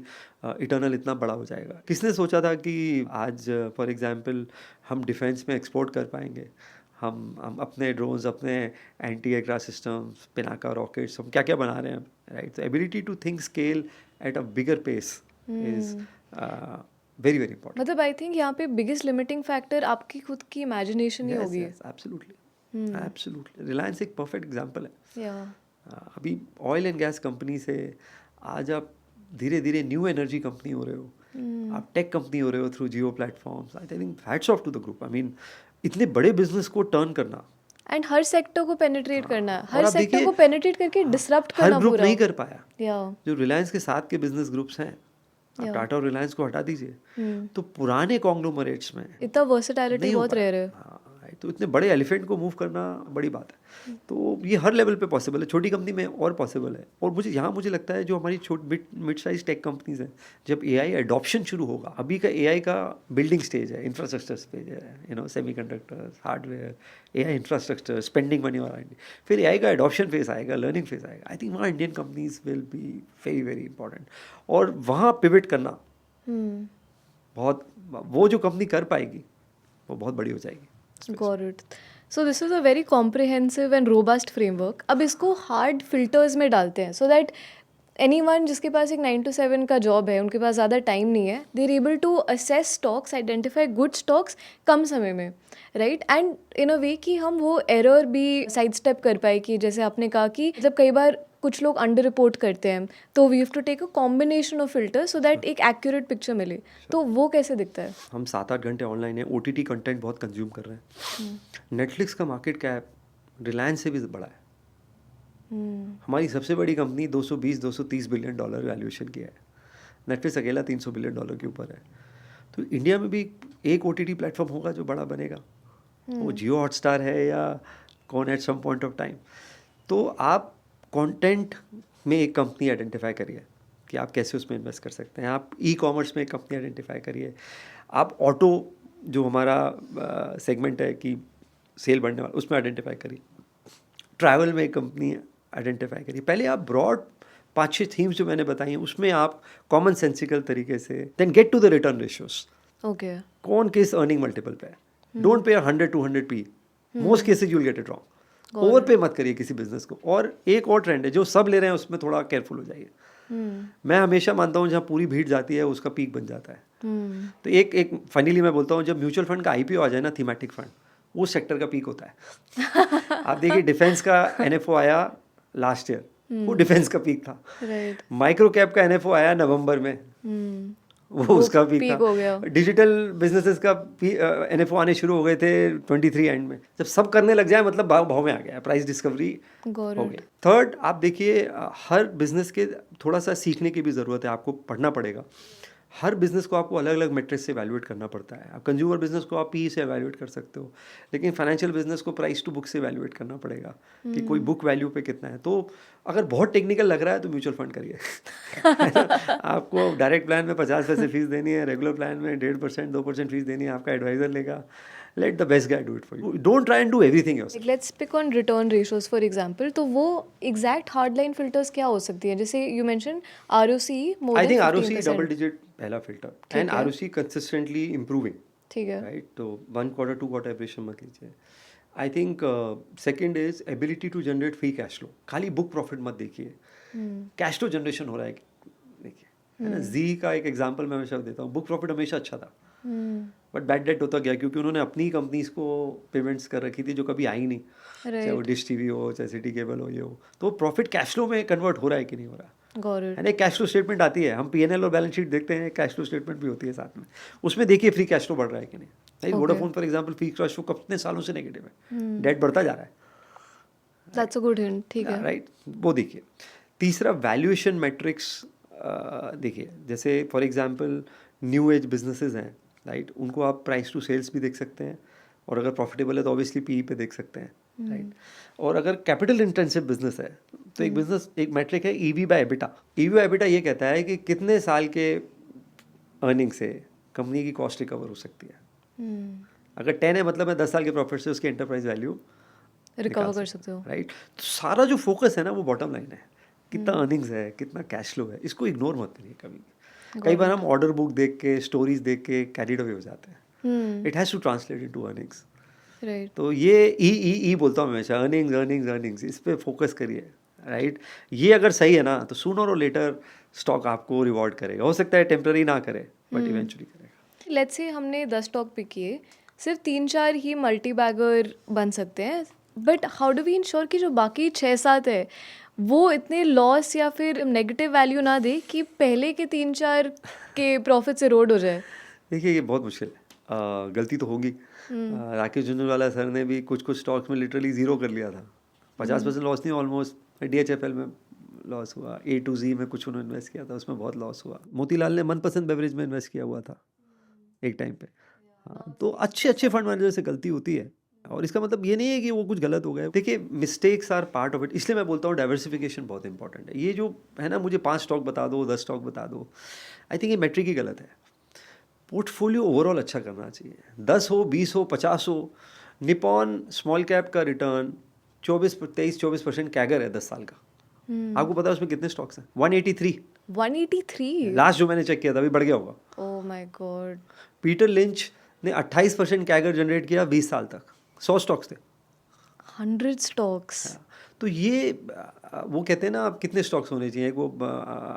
इटर्नल इतना बड़ा हो जाएगा। किसने सोचा था कि आज फॉर एग्जांपल हम डिफेंस में एक्सपोर्ट कर पाएंगे। हम अपने ड्रोन्स, अपने anti aircraft systems, Pinaka rockets, हम क्या क्या बना रहे हैं, राइट। तो ability to think scale at a bigger pace is very very important. मतलब आई थिंक यहाँ पे बिगेस्ट लिमिटिंग फैक्टर आपकी खुद की इमेजिनेशन ही होगी। Absolutely, absolutely. रिलायंस एक परफेक्ट एग्जांपल है। या अभी ऑयल एंड गैस कंपनी से आज आप धीरे धीरे न्यू एनर्जी कंपनी हो रहे हो, आप टेक कंपनी हो रहे हो through Jio platforms. I think hats off to the group. I mean इतने बड़े बिजनेस को टर्न करना, एंड हर सेक्टर को पेनिट्रेट करना है, और हर आप सेक्टर देखिए, को पेनिट्रेट करके डिसरप्ट हर करना ग्रुप पूरा। नहीं कर पाया। या जो रिलायंस के साथ के बिजनेस ग्रुप्स हैं, आप Yeah. टाटा और रिलायंस को हटा दीजिए, तो पुराने कॉन्ग्लोमरेट्स में इतना वर्सेटैलिटी नहीं हो बहुत पाया। रेयर है। हाँ, right। तो इतने बड़े एलिफेंट को मूव करना बड़ी बात है। तो ये हर लेवल पे पॉसिबल है, छोटी कंपनी में और पॉसिबल है। और मुझे लगता है जो हमारी मिड साइज टेक कंपनीज हैं, जब एआई एडॉप्शन शुरू होगा, अभी का एआई का बिल्डिंग स्टेज है, इंफ्रास्ट्रक्चर स्टेज है, semiconductors, hardware, AI infrastructure, spending money वाला। फिर एआई का एडॉप्शन फेज आएगा, लर्निंग फेज आएगा। आई थिंक वहाँ Indian companies will be very very important. और वहाँ पिवट करना बहुत, वो जो कंपनी कर पाएगी वो बहुत बड़ी हो जाएगी। Got it. So this is a very comprehensive and robust framework. अब इसको हार्ड फिल्टर्स में डालते हैं so that anyone जिसके पास एक 9 to 7 का जॉब है, उनके पास ज़्यादा टाइम नहीं है, they are able to assess stocks, identify good stocks कम समय में, राइट। एंड इन अ वे कि हम वो एरर भी साइड स्टेप कर पाए कि जैसे आपने कहा कि जब कई बार कुछ लोग अंडर रिपोर्ट करते हैं तो we have to take a combination of filter so that एक एक्यूरेट पिक्चर मिले। तो वो कैसे दिखता है? हम 7-8 घंटे ऑनलाइन है, ओटीटी कंटेंट बहुत कंज्यूम कर रहे हैं। नेटफ्लिक्स का मार्केट कैप रिलायंस से भी बड़ा है। हमारी सबसे बड़ी कंपनी 220-230 बिलियन डॉलर वैल्यूएशन की है, नेटफ्लिक्स अकेला 300 बिलियन डॉलर के ऊपर है। तो इंडिया में भी एक ओटीटी प्लेटफॉर्म होगा जो बड़ा बनेगा, वो जियो हॉटस्टार है या कौन at some point of time. तो आप कंटेंट में एक कंपनी आइडेंटिफाई करिए कि आप कैसे उसमें इन्वेस्ट कर सकते हैं। आप ई कॉमर्स में एक कंपनी आइडेंटिफाई करिए। आप ऑटो जो हमारा सेगमेंट है कि सेल बढ़ने वाला, उसमें आइडेंटिफाई करिए। ट्रैवल में एक कंपनी आइडेंटिफाई करिए। पहले आप ब्रॉड 5-6 थीम्स जो मैंने बताई हैं उसमें आप कॉमन सेंसिकल तरीके से then get to the return ratios. Okay, कौन किस अर्निंग मल्टीपल पे है, don't pay 100-200 P, most cases you will get it wrong. Overpay मत करिए किसी बिजनेस को। और एक और ट्रेंड है, जो सब ले रहे हैं उसमें थोड़ा केयरफुल हो जाइए। मैं हमेशा मानता हूँ जहाँ पूरी भीड़ जाती है उसका पीक बन जाता है। तो एक फनीली मैं बोलता हूँ, जब म्यूचुअल फंड का आईपीओ आ जाए ना, थीमेटिक फंड, उस सेक्टर का पीक होता है। आप देखिए डिफेंस का एनएफओ आया लास्ट ईयर, वो डिफेंस का पीक था। राइट। माइक्रो कैप का एनएफओ आया नवंबर में, वो उसका पीक था। हो गया। डिजिटल बिजनेसेस का एनएफओ आने शुरू हो गए थे 23 एंड में। जब सब करने लग जाए मतलब भाव में आ गया, प्राइस डिस्कवरी हो गई। थर्ड, आप देखिए हर बिजनेस के थोड़ा सा सीखने की भी ज़रूरत है, आपको पढ़ना पड़ेगा। हर बिजनेस को आपको अलग अलग मेट्रिक्स से एवेल्युएट करना पड़ता है। अब कंज्यूमर बिजनेस को आप पी से एवेल्युएट कर सकते हो, लेकिन फाइनेंशियल बिजनेस को प्राइस टू बुक से एवेल्युएट करना पड़ेगा कि कोई बुक वैल्यू पे कितना है। तो अगर बहुत टेक्निकल लग रहा है तो म्यूचुअल फंड करिए है ना? आपको डायरेक्ट प्लान में 50 पैसे फीस देनी है, रेगुलर प्लान में 1.5% 2% फीस देनी है, आपका एडवाइजर लेगा। Let the best guy do it for you, don't try and do everything yourself. Let's pick on return ratios for example, तो वो एग्जैक्ट हार्ड लाइन फिल्टर्स क्या हो सकती है? जैसे you mention ROC more I then think ROC 15%। Double digit पहला filter and है। ROC consistently improving, ठीक है। राइट? तो 1 क्वार्टर 2 क्वार्टर एवरेशन मत लीजिए। I think second is ability to generate free cash flow. खाली बुक प्रॉफिट मत देखिए, कैश फ्लो जनरेशन हो रहा है देखिए, है ना? जी का एक एग्जांपल मैं हमेशा देता हूँ। बुक प्रॉफिट हमेशा अच्छा था, बट बैड डेट होता गया क्योंकि उन्होंने अपनी कंपनीज को पेमेंट्स कर रखी थी जो कभी आई नहीं, चाहे वो राइट, डिश टीवी हो, चाहे सिटी केबल हो, ये हो। तो प्रॉफिट कैश फ्लो में कन्वर्ट हो रहा है कि नहीं हो रहा गॉट है इट। ना? कैश फ्लो स्टेटमेंट आती है, हम P&L और बैलेंस शीट देखते हैं, कैश फ्लो स्टेटमेंट भी होती है साथ में, उसमें देखिए फ्री कैश फ्लो बढ़ रहा है कि नहीं। Right, Okay. Vodafone for example free cash flow कितने सालों से नेगेटिव है, डेट बढ़ता जा रहा है, दैट्स अ गुड हिंट, ठीक है। राइट? वो देखिए। तीसरा वैल्यूएशन मैट्रिक्स देखिए, जैसे for example new age businesses हैं, राइट? उनको आप प्राइस टू सेल्स भी देख सकते हैं, और अगर प्रॉफिटेबल है तो ऑब्वियसली PE पे देख सकते हैं, राइट? और अगर कैपिटल इंटेंसिव बिजनेस है तो एक बिजनेस एक मैट्रिक है EV by EBITDA. EV by EBITDA ये कहता है कि कितने साल के अर्निंग से कंपनी की कॉस्ट रिकवर हो सकती है। अगर 10 है मतलब मैं 10 साल के प्रॉफिट से उसकी एंटरप्राइज वैल्यू रिकवर कर सकते हो। राइट? तो सारा जो फोकस है ना वो बॉटम लाइन है, कितना अर्निंग्स है, कितना कैश फ्लो है, इसको इग्नोर मत करिए कभी। कई बार हम ऑर्डर बुक देख के, स्टोरीज देख के कैरिड अवे हो जाते हैं। It has to translate into earnings. Right, तो ये ई बोलता हूँ हमेशा, अर्निंग्स अर्निंग्स अर्निंग्स, इस पे फोकस करिए, राइट? ये अगर सही है ना तो सूनर और लेटर स्टॉक आपको रिवॉर्ड करेगा। हो सकता है टेम्पररी ना करे, बट इवेंचुअली करेगा। लेट्स से हमने 10 स्टॉक पिक किए, सिर्फ 3-4 ही मल्टी बैगर बन सकते हैं, but how do we ensure कि जो बाकी 6-7 है वो इतने लॉस या फिर नेगेटिव वैल्यू ना दे कि पहले के 3-4 के प्रॉफिट से रोड हो जाए? देखिए ये बहुत मुश्किल है, गलती तो होगी। राकेश झुंझुनवाला सर ने भी कुछ कुछ स्टॉक्स में लिटरली जीरो कर लिया था, 50% लॉस नहीं, ऑलमोस्ट। DHFL में लॉस हुआ, A to Z में कुछ उन्होंने इन्वेस्ट किया था, उसमें बहुत लॉस हुआ। मोतीलाल ने मनपसंद बेवरेज में इन्वेस्ट किया हुआ था एक टाइम पे। हाँ, तो अच्छे अच्छे फंड मैनेजर से गलती होती है, और इसका मतलब ये नहीं है कि वो कुछ गलत हो गया। देखिए mistakes are part of it, इसलिए मैं बोलता हूँ डाइवर्सिफिकेशन बहुत इंपॉर्टेंट है। ये जो है ना, मुझे 5 स्टॉक बता दो, 10 स्टॉक बता दो, आई थिंक ये मैट्रिक ही गलत है। पोर्टफोलियो ओवरऑल अच्छा करना चाहिए, 10 हो, 20 हो, 50 हो। निपॉन स्मॉल कैप का रिटर्न 23-24% कैगर है 10 साल का। आपको पता है उसमें कितने स्टॉक्स हैं? 183। 183? लास्ट जो मैंने चेक किया था, अभी बढ़ गया होगा। Oh my God. Peter lynch ने 28% कैगर जनरेट किया 20 साल तक, 100 स्टॉक्स थे। 100 स्टॉक्स। तो ये वो कहते हैं ना, आप कितने स्टॉक्स होने चाहिए, वो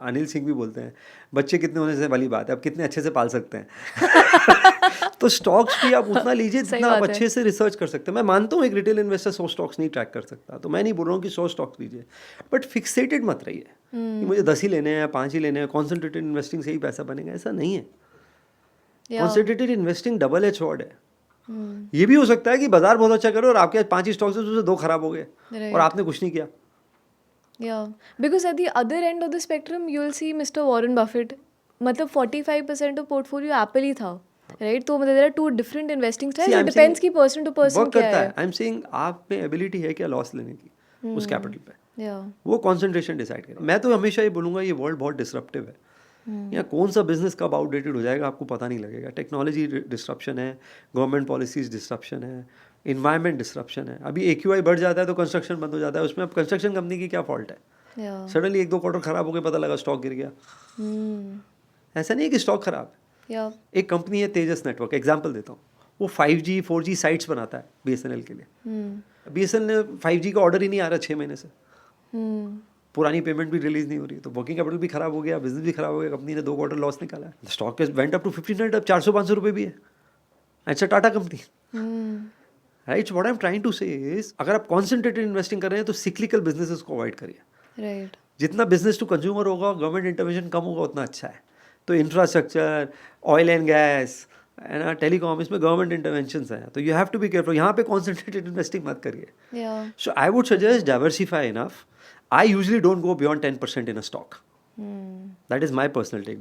अनिल सिंह भी बोलते हैं बच्चे कितने होने से वाली बात है, आप कितने अच्छे से पाल सकते हैं। तो स्टॉक्स भी आप उतना लीजिए जितना आप अच्छे से रिसर्च कर सकते हैं। मैं मानता हूँ एक रिटेल इन्वेस्टर 100 स्टॉक्स नहीं ट्रैक कर सकता, तो मैं नहीं बोल रहा हूँ कि 100 स्टॉक्स लीजिए, बट फिक्सेटेड मत रहिए कि मुझे 10 ही लेने हैं, 5 ही लेने हैं, कॉन्सेंट्रेटेड इन्वेस्टिंग से ही पैसा बनेगा, ऐसा नहीं है। Concentrated investing double edge sword है। ये भी हो सकता है कि बाजार बहुत अच्छा करो और आपके 5 ही स्टॉक्स हैं उसमें 2 खराब हो गए और आपने कुछ नहीं किया। Yeah, because at the other end of the spectrum you will see Mr. Warren Buffett, मतलब 45% ऑफ पोर्टफोलियो एप्पल ही था, राइट? तो मतलब there are two different investing styles, it depends कि पर्सन टू पर्सन क्या है। आई एम सेइंग आप में ability है क्या लॉस लेने की उस कैपिटल पे, Yeah, वो कंसंट्रेशन डिसाइड करे। मैं तो हमेशा ये बोलूँगा ये वर्ल्ड बहुत डिसरप्टिव है। यहाँ कौन सा बिजनेस कब आउटडेटेड हो जाएगा आपको पता नहीं लगेगा। टेक्नोलॉजी डिस्ट्रप्शन है, गवर्नमेंट पॉलिसीज डिस्ट्रप्शन है, इन्वायरमेंट डिस्ट्रप्शन है। अभी AQI बढ़ जाता है तो कंस्ट्रक्शन बंद हो जाता है, उसमें अब कंस्ट्रक्शन कंपनी की क्या फॉल्ट है? yeah, सडनली 1-2 क्वार्टर खराब हो गए, पता लगा स्टॉक गिर गया। ऐसा नहीं है कि स्टॉक खराब है। yeah, एक कंपनी है तेजस नेटवर्क, एग्जांपल देता हूँ, वो 5G 4G साइट्स बनाता है BSNL के लिए। BSNL ने 5G का ऑर्डर ही नहीं आ रहा 6 महीने से, पुरानी पेमेंट भी रिलीज नहीं हो रही, तो वर्किंग कैपिटल भी खराब हो गया, बिजनेस भी खराब हो गया, कंपनी ने 2 क्वार्टर लॉस निकाला है। स्टॉक वेंट अप टू 1500, अब 400-500 रुपये भी है। अच्छा, Tata company, right? What I am trying to say is, अगर आप कॉन्सेंट्रेटेड इन्वेस्टिंग कर रहे हैं तो सिक्लिकल बिजनेसेस को अवॉइड करिए। राइट, जितना बिजनेस टू कंज्यूमर होगा, गवर्नमेंट इंटरवेंशन कम होगा, उतना अच्छा है। तो इंफ्रास्ट्रक्चर, ऑयल एंड गैस है ना, टेलीकॉम, इसमें गवर्नमेंट इंटरवेंशंस हैं, तो you have to be careful. यहाँ पे कॉन्सेंट्रेटेड इन्वेस्टिंग मत करिए। yeah, so I would suggest diversify enough. I usually don't go beyond 10% in a stock. That is my personal take.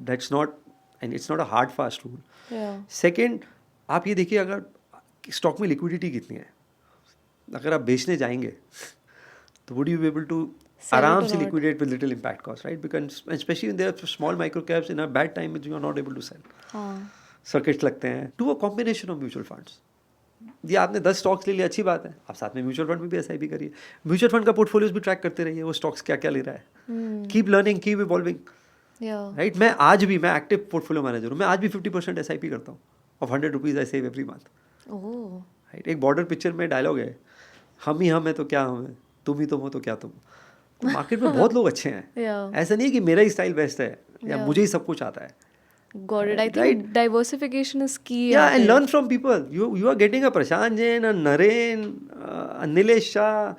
That's not and it's not a hard fast rule. Yeah. Second, आप ये देखिए अगर stock में liquidity कितनी है, अगर आप बेचने जाएंगे तो would you be able to Sell it आराम or से not? Liquidate with little impact cost, right? Because specially there are small micro caps in a bad time you are not able to sell. हाँ. Circuits लगते हैं to a combination of mutual funds. ये आपने 10 stocks ले लिए, अच्छी बात है, आप साथ में म्यूचुअल फंड में भी एसआईपी करिए. म्यूचुअल फंड का पोर्टफोलियोज भी ट्रैक करते रहिए, वो स्टॉक्स क्या क्या ले रहा है. Keep learning, keep evolving, Yeah. Right? मैं एक्टिव पोर्टफोलियो मैनेजर हूँ, मैं आज भी 50% एसआईपी करता हूँ of 100 rupees I save every month. Oh. Right? एक बॉर्डर पिक्चर में डायलॉग है, हम ही हम है तो क्या हम है, तुम ही तुम हो तो क्या तुम. तो मार्केट में बहुत लोग अच्छे हैं. Yeah. ऐसा नहीं है कि मेरा ही स्टाइल बेस्ट है या Yeah. मुझे ही सब कुछ आता है. Got it. I think Right. diversification is key. Yeah, यहाँ and पे. learn from people. You are getting a Prashant Jain, a Naren, a Nilesh Shah,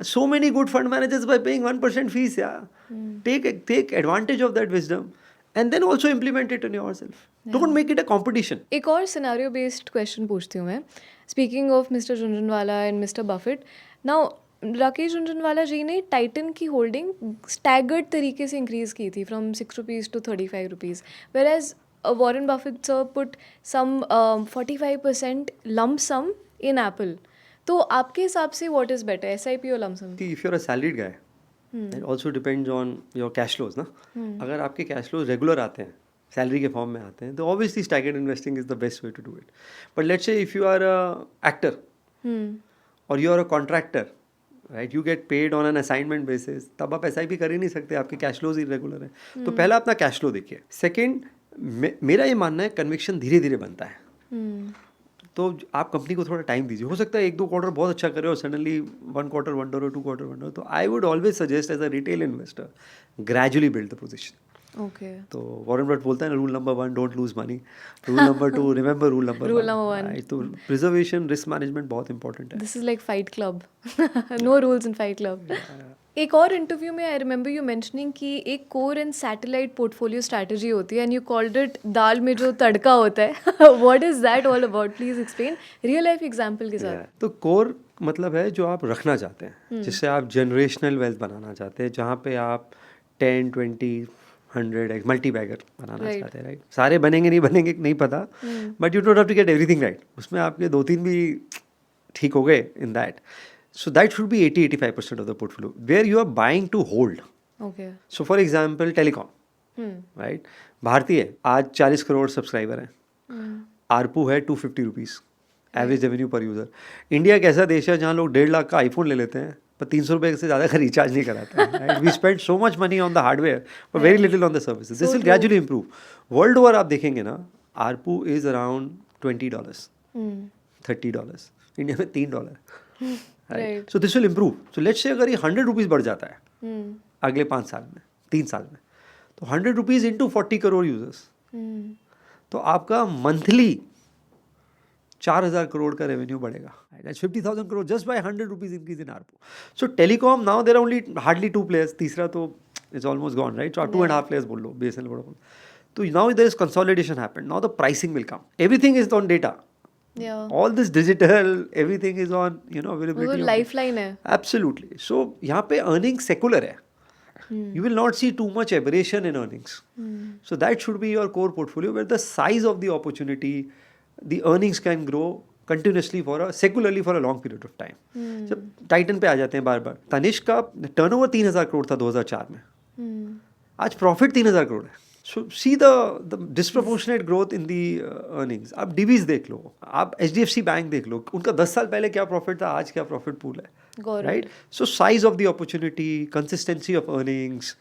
so many good fund managers by paying 1% fees. Yeah, take advantage of that wisdom, and then also implement it on yourself. Don't make it a competition. एक और scenario based question पूछती हूँ मैं. Speaking of mister Jhunjhunwala and mister Buffett, now Rakesh Jhunjhunwala ji ने Titan की holding staggered तरीके से increase की थी from 6 rupees to 35 rupees, whereas Warren Buffett sir put some 45% lump sum in Apple. तो आपके हिसाब से व्हाट इज़ बेटर, SIP और lump sum? See, if you're a salaried guy, it also depends on your cash flows, ना? अगर आपके cash flows regular आते हैं, सैलरी के फॉर्म में आते हैं, तो obviously staggered investing is the best way to do it. But let's say if you are a actor or you are a contractor, right? You get paid on an assignment basis, तब आप SIP कर ही नहीं सकते, आपके cash flows irregular हैं. तो पहला अपना कैश फ्लो देखिए. सेकेंड, मेरा ये मानना है कन्विक्शन धीरे धीरे बनता है. तो आप कंपनी को थोड़ा टाइम दीजिए. हो सकता है 1-2 क्वार्टर बहुत अच्छा करे और सडनली 1 क्वार्टर वंडर और 2 क्वार्टर वंडर. तो I would always suggest as a retail investor, gradually build the position. Okay. तो वॉरेन बफेट बोलता है ना, rule number 1 don't lose money, rule number 2 remember rule number Rule number one. तो preservation, risk management बहुत important है. This is like fight club. No rules in fight Club. एक और interview में आई रिमेंबर यू मेंशनिंग कि एक core and satellite portfolio strategy होती है एंड यू कॉल्ड इट दाल में जो तड़का होता है. What is that all about? Please explain real life example के साथ. तो कोर मतलब है जो आप रखना चाहते हैं, जिससे आप जनरेशनल वेल्थ बनाना चाहते हैं, जहाँ पे आप 10, 20, 100 मल्टी बैगर बनाना Right. चाहते हैं, राइट? सारे बनेंगे नहीं पता, but you don't have to get everything right. उसमें आपके 2-3 भी ठीक हो गए in that. So that should be 80-85% of the portfolio where you are buying to hold. ओके. So for example, telecom, right? Bharti है, आज 40 करोड़ सब्सक्राइबर हैं, आरपू है 250 rupees average revenue per user. India एक ऐसा देश है जहाँ लोग 1.5 लाख का आईफोन ले लेते हैं पर 300 रुपये से ज़्यादा का रिचार्ज नहीं कराते हैं, right? We spend so much money on the hardware but very little on the services. This will gradually improve. World over आप देखेंगे ना, आरपू is around $20, $30. इंडिया में $3. Right. So this will improve. So let's say अगर ये 100 rupees बढ़ जाता है अगले 5 साल में, 3 साल में, तो 100 रुपीज़ इंटू 40 करोड़ यूजर्स, तो आपका मंथली 4,000 करोड़ का रेवेन्यू बढ़ेगा. That's 50,000 crore just by 100 rupees increase in ARPU. So telecom now there are only hardly 2 players. तीसरा तो it's almost gone, right? So 2.5 players बोल लो, BSNL Vodafone. So now there is consolidation happened. Now the pricing will come. Everything is on data. Yeah. All this digital, everything is on, availability. वो of- lifeline है. Absolutely. So यहाँ पे earnings secular है. You will not see too much aberration in earnings. So that should be your core portfolio where the size of the opportunity, the earnings can grow continuously secularly for a long period of time. जब Titan पे आ जाते हैं बार बार, तनिष्क का turnover 3,000 crore था 2004 में, आज profit 3,000 crore है. So see the disproportionate growth in the earnings. आप डिवीज देख लो, आप HDFC बैंक देख लो, उनका 10 साल पहले क्या प्रॉफिट था, आज क्या प्रॉफिट पूल है, Got it. Right? So size of the opportunity, consistency of earnings,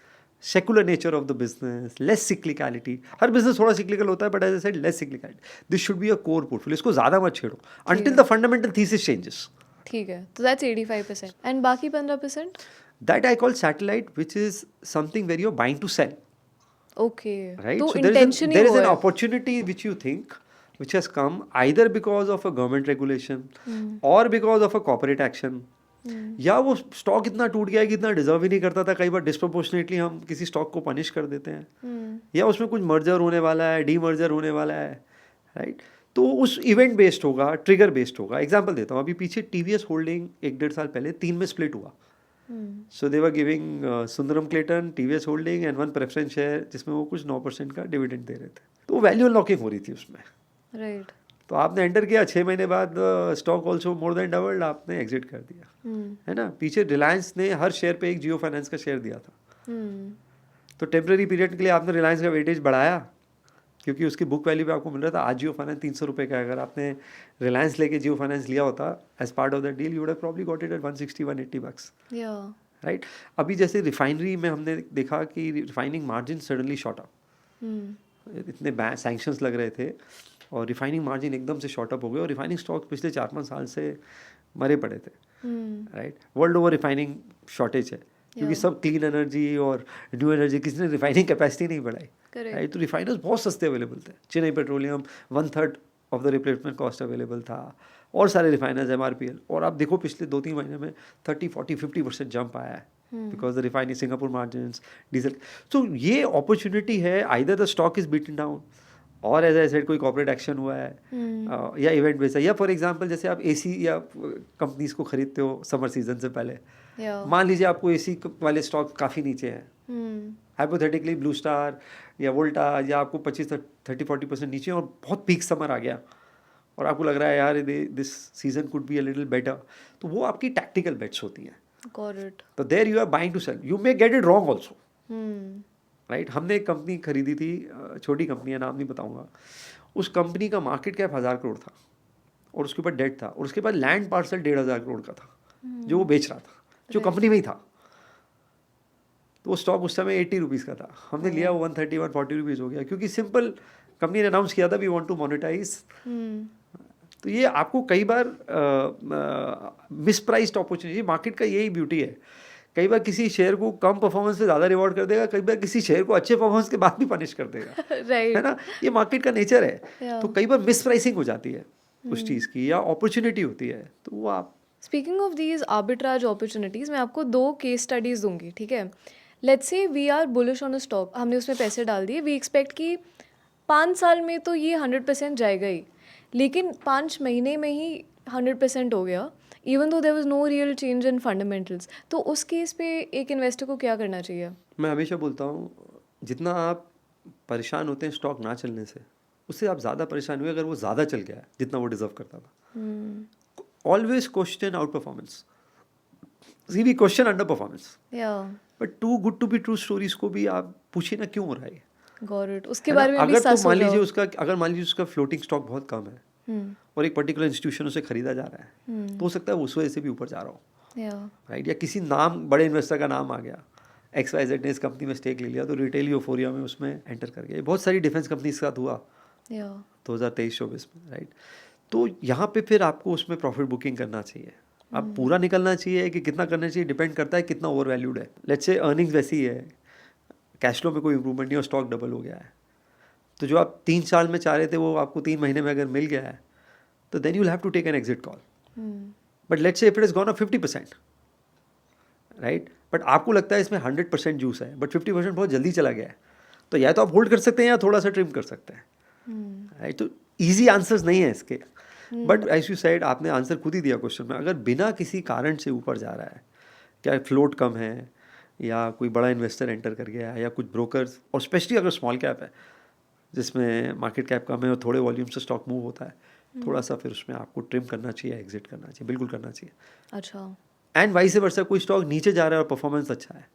secular nature of the business, less cyclicality. Her business थोड़ा cyclical होता है, but as I said, less cyclicality. This should be a core portfolio. इसको ज़्यादा मत छेड़ो until the fundamental thesis changes. ठीक है. तो that's 85%. एंड बाकी 15%? That I call satellite, which is something where you're buying to sell, okay. right? तो So there intention he is वो an है. opportunity which you think, which has come either because of a government regulation or because of a corporate action. या वो stock इतना टूट गया है कि इतना डिजर्व ही नहीं करता था. कई बार डिस्प्रपोर्शनेटली हम किसी स्टॉक को पनिश कर देते हैं, या उसमें कुछ मर्जर होने वाला है, डीमर्जर होने वाला है, राइट? तो उस इवेंट बेस्ड होगा, ट्रिगर बेस्ड होगा. एग्जांपल देता हूँ, अभी पीछे TVS होल्डिंग 1-1.5 साल पहले 3 में स्प्लिट हुआ. So they were giving Sundaram Clayton, TVS holding and one preference share जिसमें वो कुछ 9% का डिविडेंड दे रहे थे, तो वैल्यू अनलॉकिंग हो रही थी उसमें। राइट। तो आपने एंटर किया, 6 महीने बाद stock also more than doubled, आपने एग्जिट कर दिया, है ना। पीछे रिलायंस ने हर शेयर पे एक जियो फाइनेंस का शेयर दिया था, तो टेम्प्रेरी पीरियड के लिए आपने रिलायंस का वेटेज बढ़ाया क्योंकि उसकी बुक वैल्यू पे आपको मिल रहा था। आज जियो फाइनेंस 300 रुपये का है, अगर आपने रिलायंस लेके जियो फाइनेंस लिया होता as part of the deal, you would have probably got it at 160-180 bucks, या राइट। अभी जैसे रिफाइनरी में हमने देखा कि refining margin suddenly shot up, इतने सैंक्शंस लग रहे थे और रिफाइनिंग मार्जिन एकदम से शॉर्ट अप हो गए, और रिफाइनिंग स्टॉक पिछले 4-5 साल से मरे पड़े थे, right. World over refining shortage है क्योंकि सब क्लीन एनर्जी और न्यू एनर्जी, किसी ने रिफाइनिंग कैपेसिटी नहीं बढ़ाई, राइट। तो रिफाइनर्स बहुत सस्ते अवेलेबल थे, Chennai petroleum 1/3 of the replacement cost available था, और सारे रिफाइनर्स MRPL, और आप देखो पिछले 2-3 महीने में 30-40-50% जंप आया है because the refining Singapore margins, diesel. तो ये अपॉर्चुनिटी है, either the stock is beaten down और एज आई सेड कोई कॉर्पोरेट एक्शन हुआ है, या इवेंट बेस्ड है, या फॉर एग्जांपल जैसे आप AC या कंपनीज को खरीदते हो समर सीजन से पहले, मान लीजिए आपको AC वाले स्टॉक काफ़ी नीचे हैं, हाइपोथेटिकली ब्लू स्टार या वोल्टा, या आपको 25-30-40% नीचे और बहुत पीक समर आ गया और आपको लग रहा है यार this season could be a little better, तो वो आपकी टैक्टिकल बेट्स होती हैं। Got it. तो there you are buying to sell, you may get it wrong also, right. हमने एक कंपनी खरीदी थी, छोटी कंपनी है, नाम नहीं बताऊंगा। उस कंपनी का मार्केट कैप 1000 करोड़ था और उसके ऊपर डेट था, और उसके बाद लैंड पार्सल 1500 करोड़ का था जो वो बेच रहा था, जो कंपनी में ही था। तो वो स्टॉक उस समय 80 रुपीज़ का था, हमने लिया, वो 130-140 रुपीज़ हो गया, क्योंकि सिंपल कंपनी ने अनाउंस किया था वी वांट टू मोनेटाइज। तो ये आपको कई बार मिसप्राइस्ड अपॉर्चुनिटी, मार्केट का यही ब्यूटी है, कई बार किसी शेयर को कम परफॉर्मेंस पे ज़्यादा रिवॉर्ड कर देगा, कई बार किसी शेयर को अच्छे परफॉर्मेंस के बाद भी पनिश कर देगा, है ना। ये मार्केट का नेचर है। तो कई बार मिस प्राइसिंग हो जाती है उस चीज़ की, या अपॉर्चुनिटी होती है, तो वो आप। Speaking of these arbitrage opportunities, मैं आपको 2 केस स्टडीज़ दूंगी, ठीक है। Let's say we are bullish on a stock, हमने उसमें पैसे डाल दिए, वी एक्सपेक्ट कि 5 साल में तो ये 100% जाएगा ही, लेकिन 5 महीने में ही 100% हो गया, even though there was no real change in fundamentals. तो उस केस पे एक इन्वेस्टर को क्या करना चाहिए? मैं हमेशा बोलता हूँ, जितना आप परेशान होते हैं स्टॉक ना चलने से, उससे आप ज़्यादा परेशान हुए अगर वो ज़्यादा चल गया है जितना वो डिजर्व करता था। Always question out performance, we question under performance, but too good to be true stories को भी आप पूछिए ना क्यों हो रहा है। Got it. उसके है ना? बारे में भी अगर तो सस हो मान लीजिए जाओ। उसका, अगर मान लीजिए उसका फ्लोटिंग स्टॉक बहुत कम है और एक पर्टिकुलर इंस्टीट्यूशन उसे खरीदा जा रहा है, तो हो सकता है उस वजह से भी ऊपर जा रहा हो, राइट। या किसी नाम, बड़े इन्वेस्टर का नाम आ गया, XYZ ने इस कंपनी में स्टेक ले लिया, तो रिटेल यूफोरिया में उसमें एंटर कर गया। बहुत सारी डिफेंस कंपनी के साथ हुआ 2023-24 में, राइट। तो यहाँ पे फिर आपको उसमें प्रॉफिट बुकिंग करना चाहिए, अब पूरा निकलना चाहिए कि कितना करना चाहिए डिपेंड करता है कितना ओवर वैल्यूड है। लेट्स से अर्निंग्स वैसी है, कैश फ्लो में कोई इंप्रूवमेंट नहीं और स्टॉक डबल हो गया है, तो जो आप 3 साल में चाह रहे थे वो आपको 3 महीने में अगर मिल गया है, तो then you will have to take an exit call. But let's say if it is gone up 50%, right, but आपको लगता है इसमें 100% जूस है, बट 50% बहुत जल्दी चला गया है, तो या तो आप होल्ड कर सकते हैं या थोड़ा सा ट्रिम कर सकते हैं, राइट। तो ईजी आंसर्स नहीं है इसके, बट एज यू सेड, आपने आंसर खुद ही दिया क्वेश्चन में, अगर बिना किसी कारण से ऊपर जा रहा है, क्या फ्लोट कम है या कोई बड़ा इन्वेस्टर एंटर कर गया है या कुछ ब्रोकर्स, और स्पेशली अगर स्मॉल कैप है जिसमें मार्केट कैप कम है और थोड़े वॉल्यूम से स्टॉक मूव होता है, थोड़ा सा फिर उसमें आपको ट्रिम करना चाहिए, एग्जिट करना चाहिए, बिल्कुल करना चाहिए। अच्छा। एंड वाइस वर्सा, कोई स्टॉक नीचे जा रहा है और परफॉर्मेंस अच्छा है,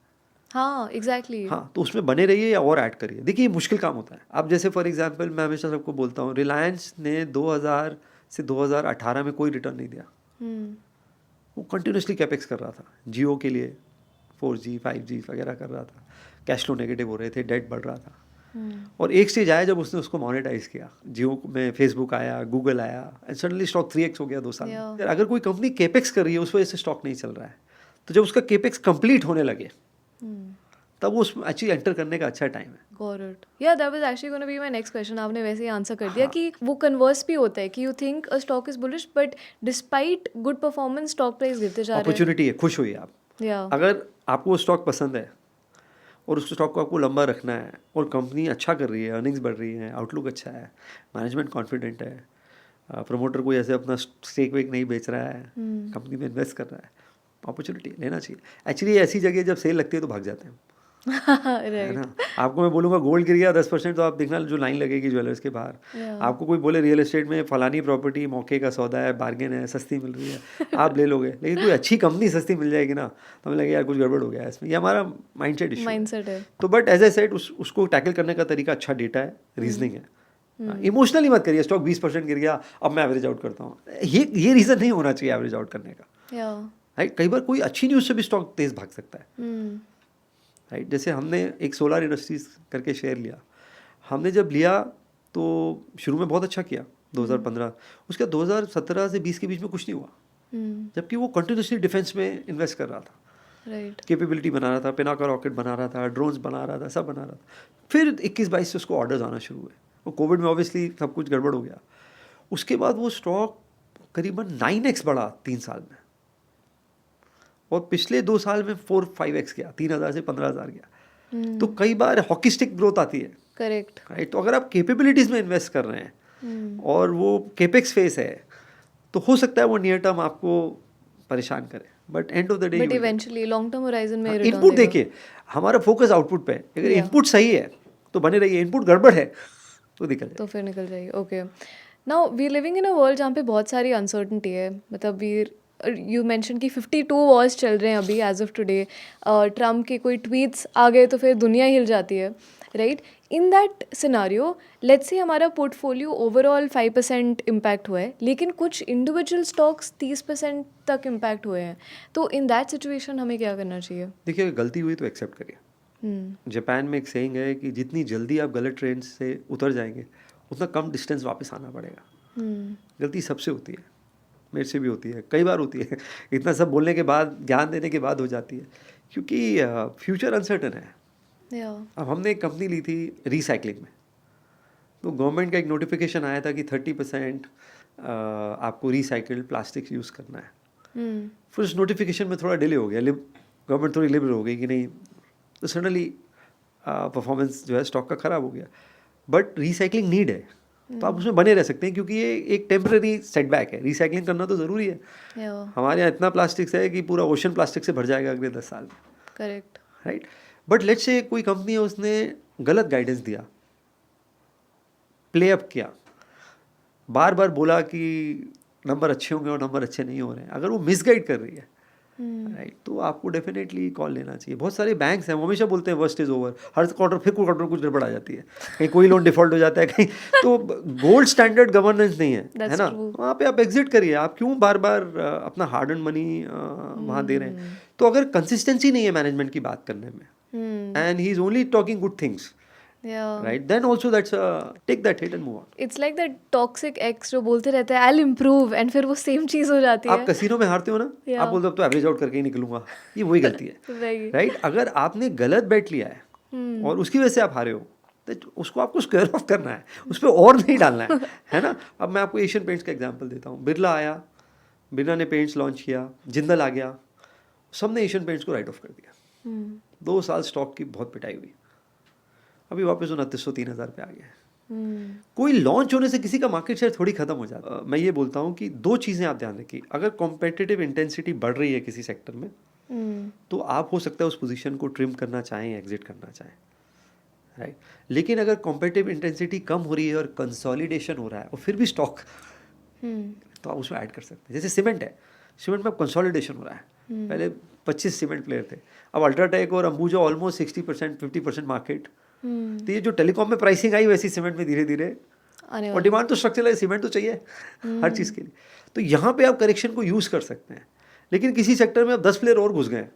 हाँ एग्जैक्टली। हाँ, तो उसमें बने रहिए या और ऐड करिए। देखिए ये मुश्किल काम होता है। अब जैसे फॉर एग्जांपल मैं हमेशा सबको बोलता हूँ, रिलायंस ने 2000 से 2018 में कोई रिटर्न नहीं दिया, वो कंटिन्यूसली कैपेक्स कर रहा था जियो के लिए, 4G 5G वगैरह कर रहा था, कैश फ्लो नेगेटिव हो रहे थे, डेट बढ़ रहा था, और एक स्टेज आया जब उसने उसको मोनेटाइज किया, जियो में फेसबुक आया, गूगल आया, एंड सडनली स्टॉक 3x हो गया 2 साल में। अगर कोई कंपनी केपेक्स कर रही है उस वजह से स्टॉक नहीं चल रहा है, तो जब उसका केपेक्स कंप्लीट होने लगे तब वो उसमें एक्चुअली एंटर करने का अच्छा टाइम है। Got it. Yeah, that was actually going to be my next question. आपने वैसे ही आंसर कर दिया कि वो कन्वर्स भी होता है कि you think a stock is bullish but despite good performance stock price गिरते जा रहे हैं। अपॉर्चुनिटी है, खुश होइए आप। Yeah. अगर आपको वो स्टॉक पसंद है और उस स्टॉक को आपको लंबा रखना है और कंपनी अच्छा कर रही है, अर्निंग्स बढ़ रही है, आउटलुक अच्छा है, मैनेजमेंट कॉन्फिडेंट है, प्रमोटर कोई ऐसे अपना स्टेक वेक नहीं बेच रहा है, कंपनी में इन्वेस्ट कर रहा है, अपॉर्चुनिटी लेना चाहिए। एक्चुअली ऐसी जगह जब सेल लगती है तो भाग जाते हैं, है राइट। ना। आपको मैं बोलूँगा गोल्ड गिर गया 10% तो आप देखना जो लाइन लगेगी ज्वेलर्स के बाहर। या आपको कोई बोले रियल एस्टेट में फलानी प्रॉपर्टी मौके का सौदा है, बार्गेन है, सस्ती मिल रही है, आप ले लोगे। लेकिन कोई अच्छी कंपनी सस्ती मिल जाएगी ना तो हमें लगेगा यार कुछ गड़बड़ हो गया है इसमें, ये हमारा माइंडसेट इशू है। माइंडसेट है। तो बट एज ए सेट उसको टैकल करने का तरीका अच्छा डेटा है, रीजनिंग है। इमोशनली मत करिए स्टॉक 20% गिर गया अब मैं एवरेज आउट करता हूँ, ये रीज़न नहीं होना चाहिए एवरेज आउट करने का। या राइट, कई बार कोई अच्छी न्यूज़ से भी स्टॉक तेज भाग सकता है। राइट, जैसे हमने एक सोलर इंडस्ट्रीज करके शेयर लिया, हमने जब लिया तो शुरू में बहुत अच्छा किया 2015, उसके 2017 से 20 के बीच में कुछ नहीं हुआ, जबकि वो कंटिन्यूसली डिफेंस में इन्वेस्ट कर रहा था, राइट। कैपेबिलिटी बना रहा था, पिनाका रॉकेट बना रहा था, ड्रोन्स बना रहा था, सब बना रहा था। फिर 21-22 से उसको ऑर्डर्स आना शुरू हुए, वो कोविड में ऑब्वियसली सब कुछ गड़बड़ हो गया। उसके बाद वो स्टॉक करीबन 9x बढ़ा 3 साल में, और पिछले 2 साल में 4-5x गया, 3,000 से 15,000 गया। तो कई बार हॉकी स्टिक ग्रोथ आती है। करेक्ट। राइट, तो अगर आप कैपेबिलिटीज में इन्वेस्ट कर रहे हैं और वो केपेक्स फेस है तो हो सकता है वो नियर टर्म आपको परेशान करे, but end of the day but eventually long term horizon में रिटर्न इनपुट देगा। देखिए, हमारा फोकस आउटपुट पे है। अगर Yeah. इनपुट सही है तो बने रहिए, इनपुट गड़बड़ है तो निकल जाए। तो फिर निकल जाएगी। Okay, now we living in a world जहाँ पे बहुत सारी अनसर्टनिटी है। मतलब वी यू मेंशन कि 52 वॉर्स चल रहे हैं अभी एज ऑफ टुडे। ट्रम्प के कोई ट्वीट्स आ गए तो फिर दुनिया हिल जाती है, right. In that scenario let's say हमारा पोर्टफोलियो ओवरऑल 5% इम्पैक्ट हुआ है, लेकिन कुछ इंडिविजुअल स्टॉक्स 30% तक इम्पैक्ट हुए हैं। तो इन दैट सिचुएशन हमें क्या करना चाहिए? देखिए, अगर गलती हुई तो एक्सेप्ट करिए। जापान में एक सेइंग है कि जितनी जल्दी आप गलत ट्रेन से उतर जाएंगे उतना कम डिस्टेंस वापस आना पड़ेगा। गलती सबसे होती है, मेरे से भी होती है, कई बार होती है। इतना सब बोलने के बाद, ज्ञान देने के बाद हो जाती है, क्योंकि फ्यूचर अनसर्टन है। अब हमने एक कंपनी ली थी रिसाइकलिंग में, तो गवर्नमेंट का एक नोटिफिकेशन आया था कि 30% आपको रिसाइकल्ड प्लास्टिक यूज़ करना है। फिर उस नोटिफिकेशन में थोड़ा डिले हो गया, गवर्नमेंट थोड़ी लिबरल हो गई कि नहीं, तो सडनली परफॉर्मेंस जो है स्टॉक का ख़राब हो गया। बट रिसाइकलिंग नीड है, तो आप उसमें बने रह सकते हैं, क्योंकि ये एक टेम्पररी सेटबैक है। रिसाइकलिंग करना तो ज़रूरी है। हमारे यहाँ इतना प्लास्टिक्स है कि पूरा ओशन प्लास्टिक से भर जाएगा अगले 10 साल में। करेक्ट, राइट, बट लेट्स से कोई कंपनी है, उसने गलत गाइडेंस दिया, प्ले अप किया, बार बार बोला कि नंबर अच्छे होंगे और नंबर अच्छे नहीं हो रहे हैं। अगर वो मिसगाइड कर रही है, राइट, तो आपको डेफिनेटली कॉल लेना चाहिए। बहुत सारे बैंक्स हैं, वो हमेशा बोलते हैं worst is over, her quarter फिर क्वार्टर कुछ गड़बड़ आ जाती है, कहीं कोई लोन डिफॉल्ट हो जाता है, कहीं तो गोल्ड स्टैंडर्ड गवर्नेंस नहीं है ना, वहाँ पे आप एग्जिट करिए। आप क्यों बार बार अपना हार्ड एंड मनी वहाँ दे रहे हैं? तो अगर कंसिस्टेंसी नहीं है मैनेजमेंट की बात करने में, and he is only talking good things, right, then also that's take that hit and move on. It's like that toxic ex जो बोलते रहते हैं I'll improve, and फिर वो सेम चीज़ हो जाती है। आप कसीनो में हारते हो ना, आप बोलते हो अब तो एवरेज आउट करके ही निकलूंगा, ये वही गलती है। राइट, अगर आपने गलत बेट लिया है और उसकी वजह से आप हारे हो, तो उसको आपको स्क्वायर ऑफ करना है, उस पर और नहीं डालना है ना। अब मैं आपको एशियन पेंट्स का एग्जांपल देता हूँ। बिरला आया, बिरला ने पेंट्स लॉन्च किया, जिंदल आ गया, सबने एशियन पेंट्स को राइट ऑफ कर दिया। 2 साल स्टॉक की बहुत पिटाई हुई, अभी वापस 2900-3000 पे आ गया। कोई लॉन्च होने से किसी का मार्केट शेयर थोड़ी खत्म हो जाता है। मैं ये बोलता हूँ कि 2 चीज़ें आप ध्यान रखिए। अगर कॉम्पिटिटिव इंटेंसिटी बढ़ रही है किसी सेक्टर में, तो आप हो सकता है उस पोजीशन को ट्रिम करना चाहें, एग्जिट करना चाहें, राइट। लेकिन अगर कॉम्पिटिटिव इंटेंसिटी कम हो रही है और कंसोलिडेशन हो रहा है और फिर भी स्टॉक, तो आप उसमें ऐड कर सकते हैं। जैसे सीमेंट है, सीमेंट में अब कंसोलिडेशन हो रहा है। पहले 25 सीमेंट प्लेयर थे, अब अल्ट्राटेक और अंबुजा ऑलमोस्ट 60% 50% मार्केट। तो ये जो टेलीकॉम में प्राइसिंग आई, वैसी सीमेंट में धीरे धीरे, और डिमांड तो स्ट्रक्चरल है, सीमेंट तो चाहिए हर चीज़ के लिए। तो यहाँ पे आप करेक्शन को यूज़ कर सकते हैं। लेकिन किसी सेक्टर में अब 10 प्लेयर और घुस गए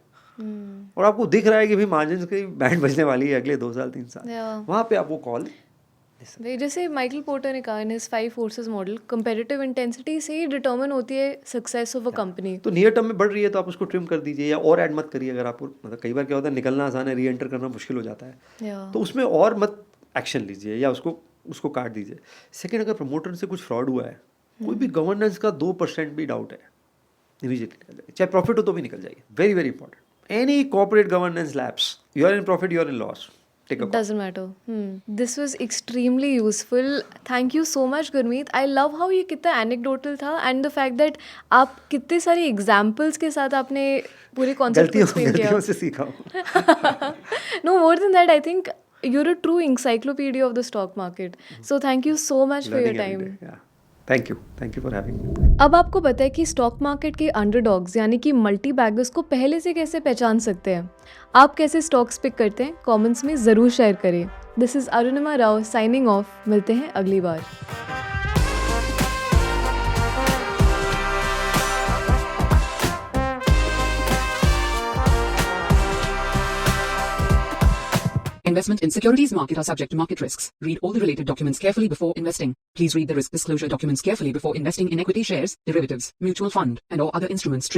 और आपको दिख रहा है कि भाई मार्जिन की बैंड बजने वाली है अगले 2 साल 3 साल, वहाँ पे आप वो कॉल। जैसे माइकल पोर्टर ने कहा in his 5 forces model, competitive intensity से ही डिटरमिन होती है सक्सेस ऑफ अ कंपनी। तो नियर टर्म में बढ़ रही है तो आप उसको ट्रिम कर दीजिए, या और ऐड मत करिए। अगर आपको मतलब कई बार क्या होता है, निकलना आसान है, री एंटर करना मुश्किल हो जाता है, तो उसमें और मत एक्शन लीजिए या उसको काट दीजिए। सेकेंड, अगर प्रमोटर से कुछ फ्रॉड हुआ है, कोई भी गवर्नेंस का 2% भी डाउट है, इमीडिएटली निकल जाएगी, चाहे प्रॉफिट हो तो भी निकल जाएगी। Very very important, any corporate governance lapse, you are in profit, you are in loss, take a call. Doesn't matter. This was extremely useful. Thank you so much, Gurmeet. I love how ये कितना anecdotal था and the fact that आप कितने सारे examples के साथ आपने पूरे concept को explain किया. गलतियों से सीखा हूँ. No, more than that, I think you're a true encyclopedia of the stock market. So thank you so much for your Learning every time. day. Yeah. Thank you for having me. अब आपको पता है कि stock market के underdogs यानी कि multi beggars को पहले से कैसे पहचान सकते हैं. आप कैसे स्टॉक्स पिक करते हैं कमेंट्स में ज़रूर शेयर करें. This is Arunima Rao signing off. मिलते हैं अगली बार. Investment in securities market are subject to market risks. Read all the related documents carefully before investing. Please read the risk disclosure documents carefully before investing in equity shares, derivatives, mutual fund, and or other instruments traded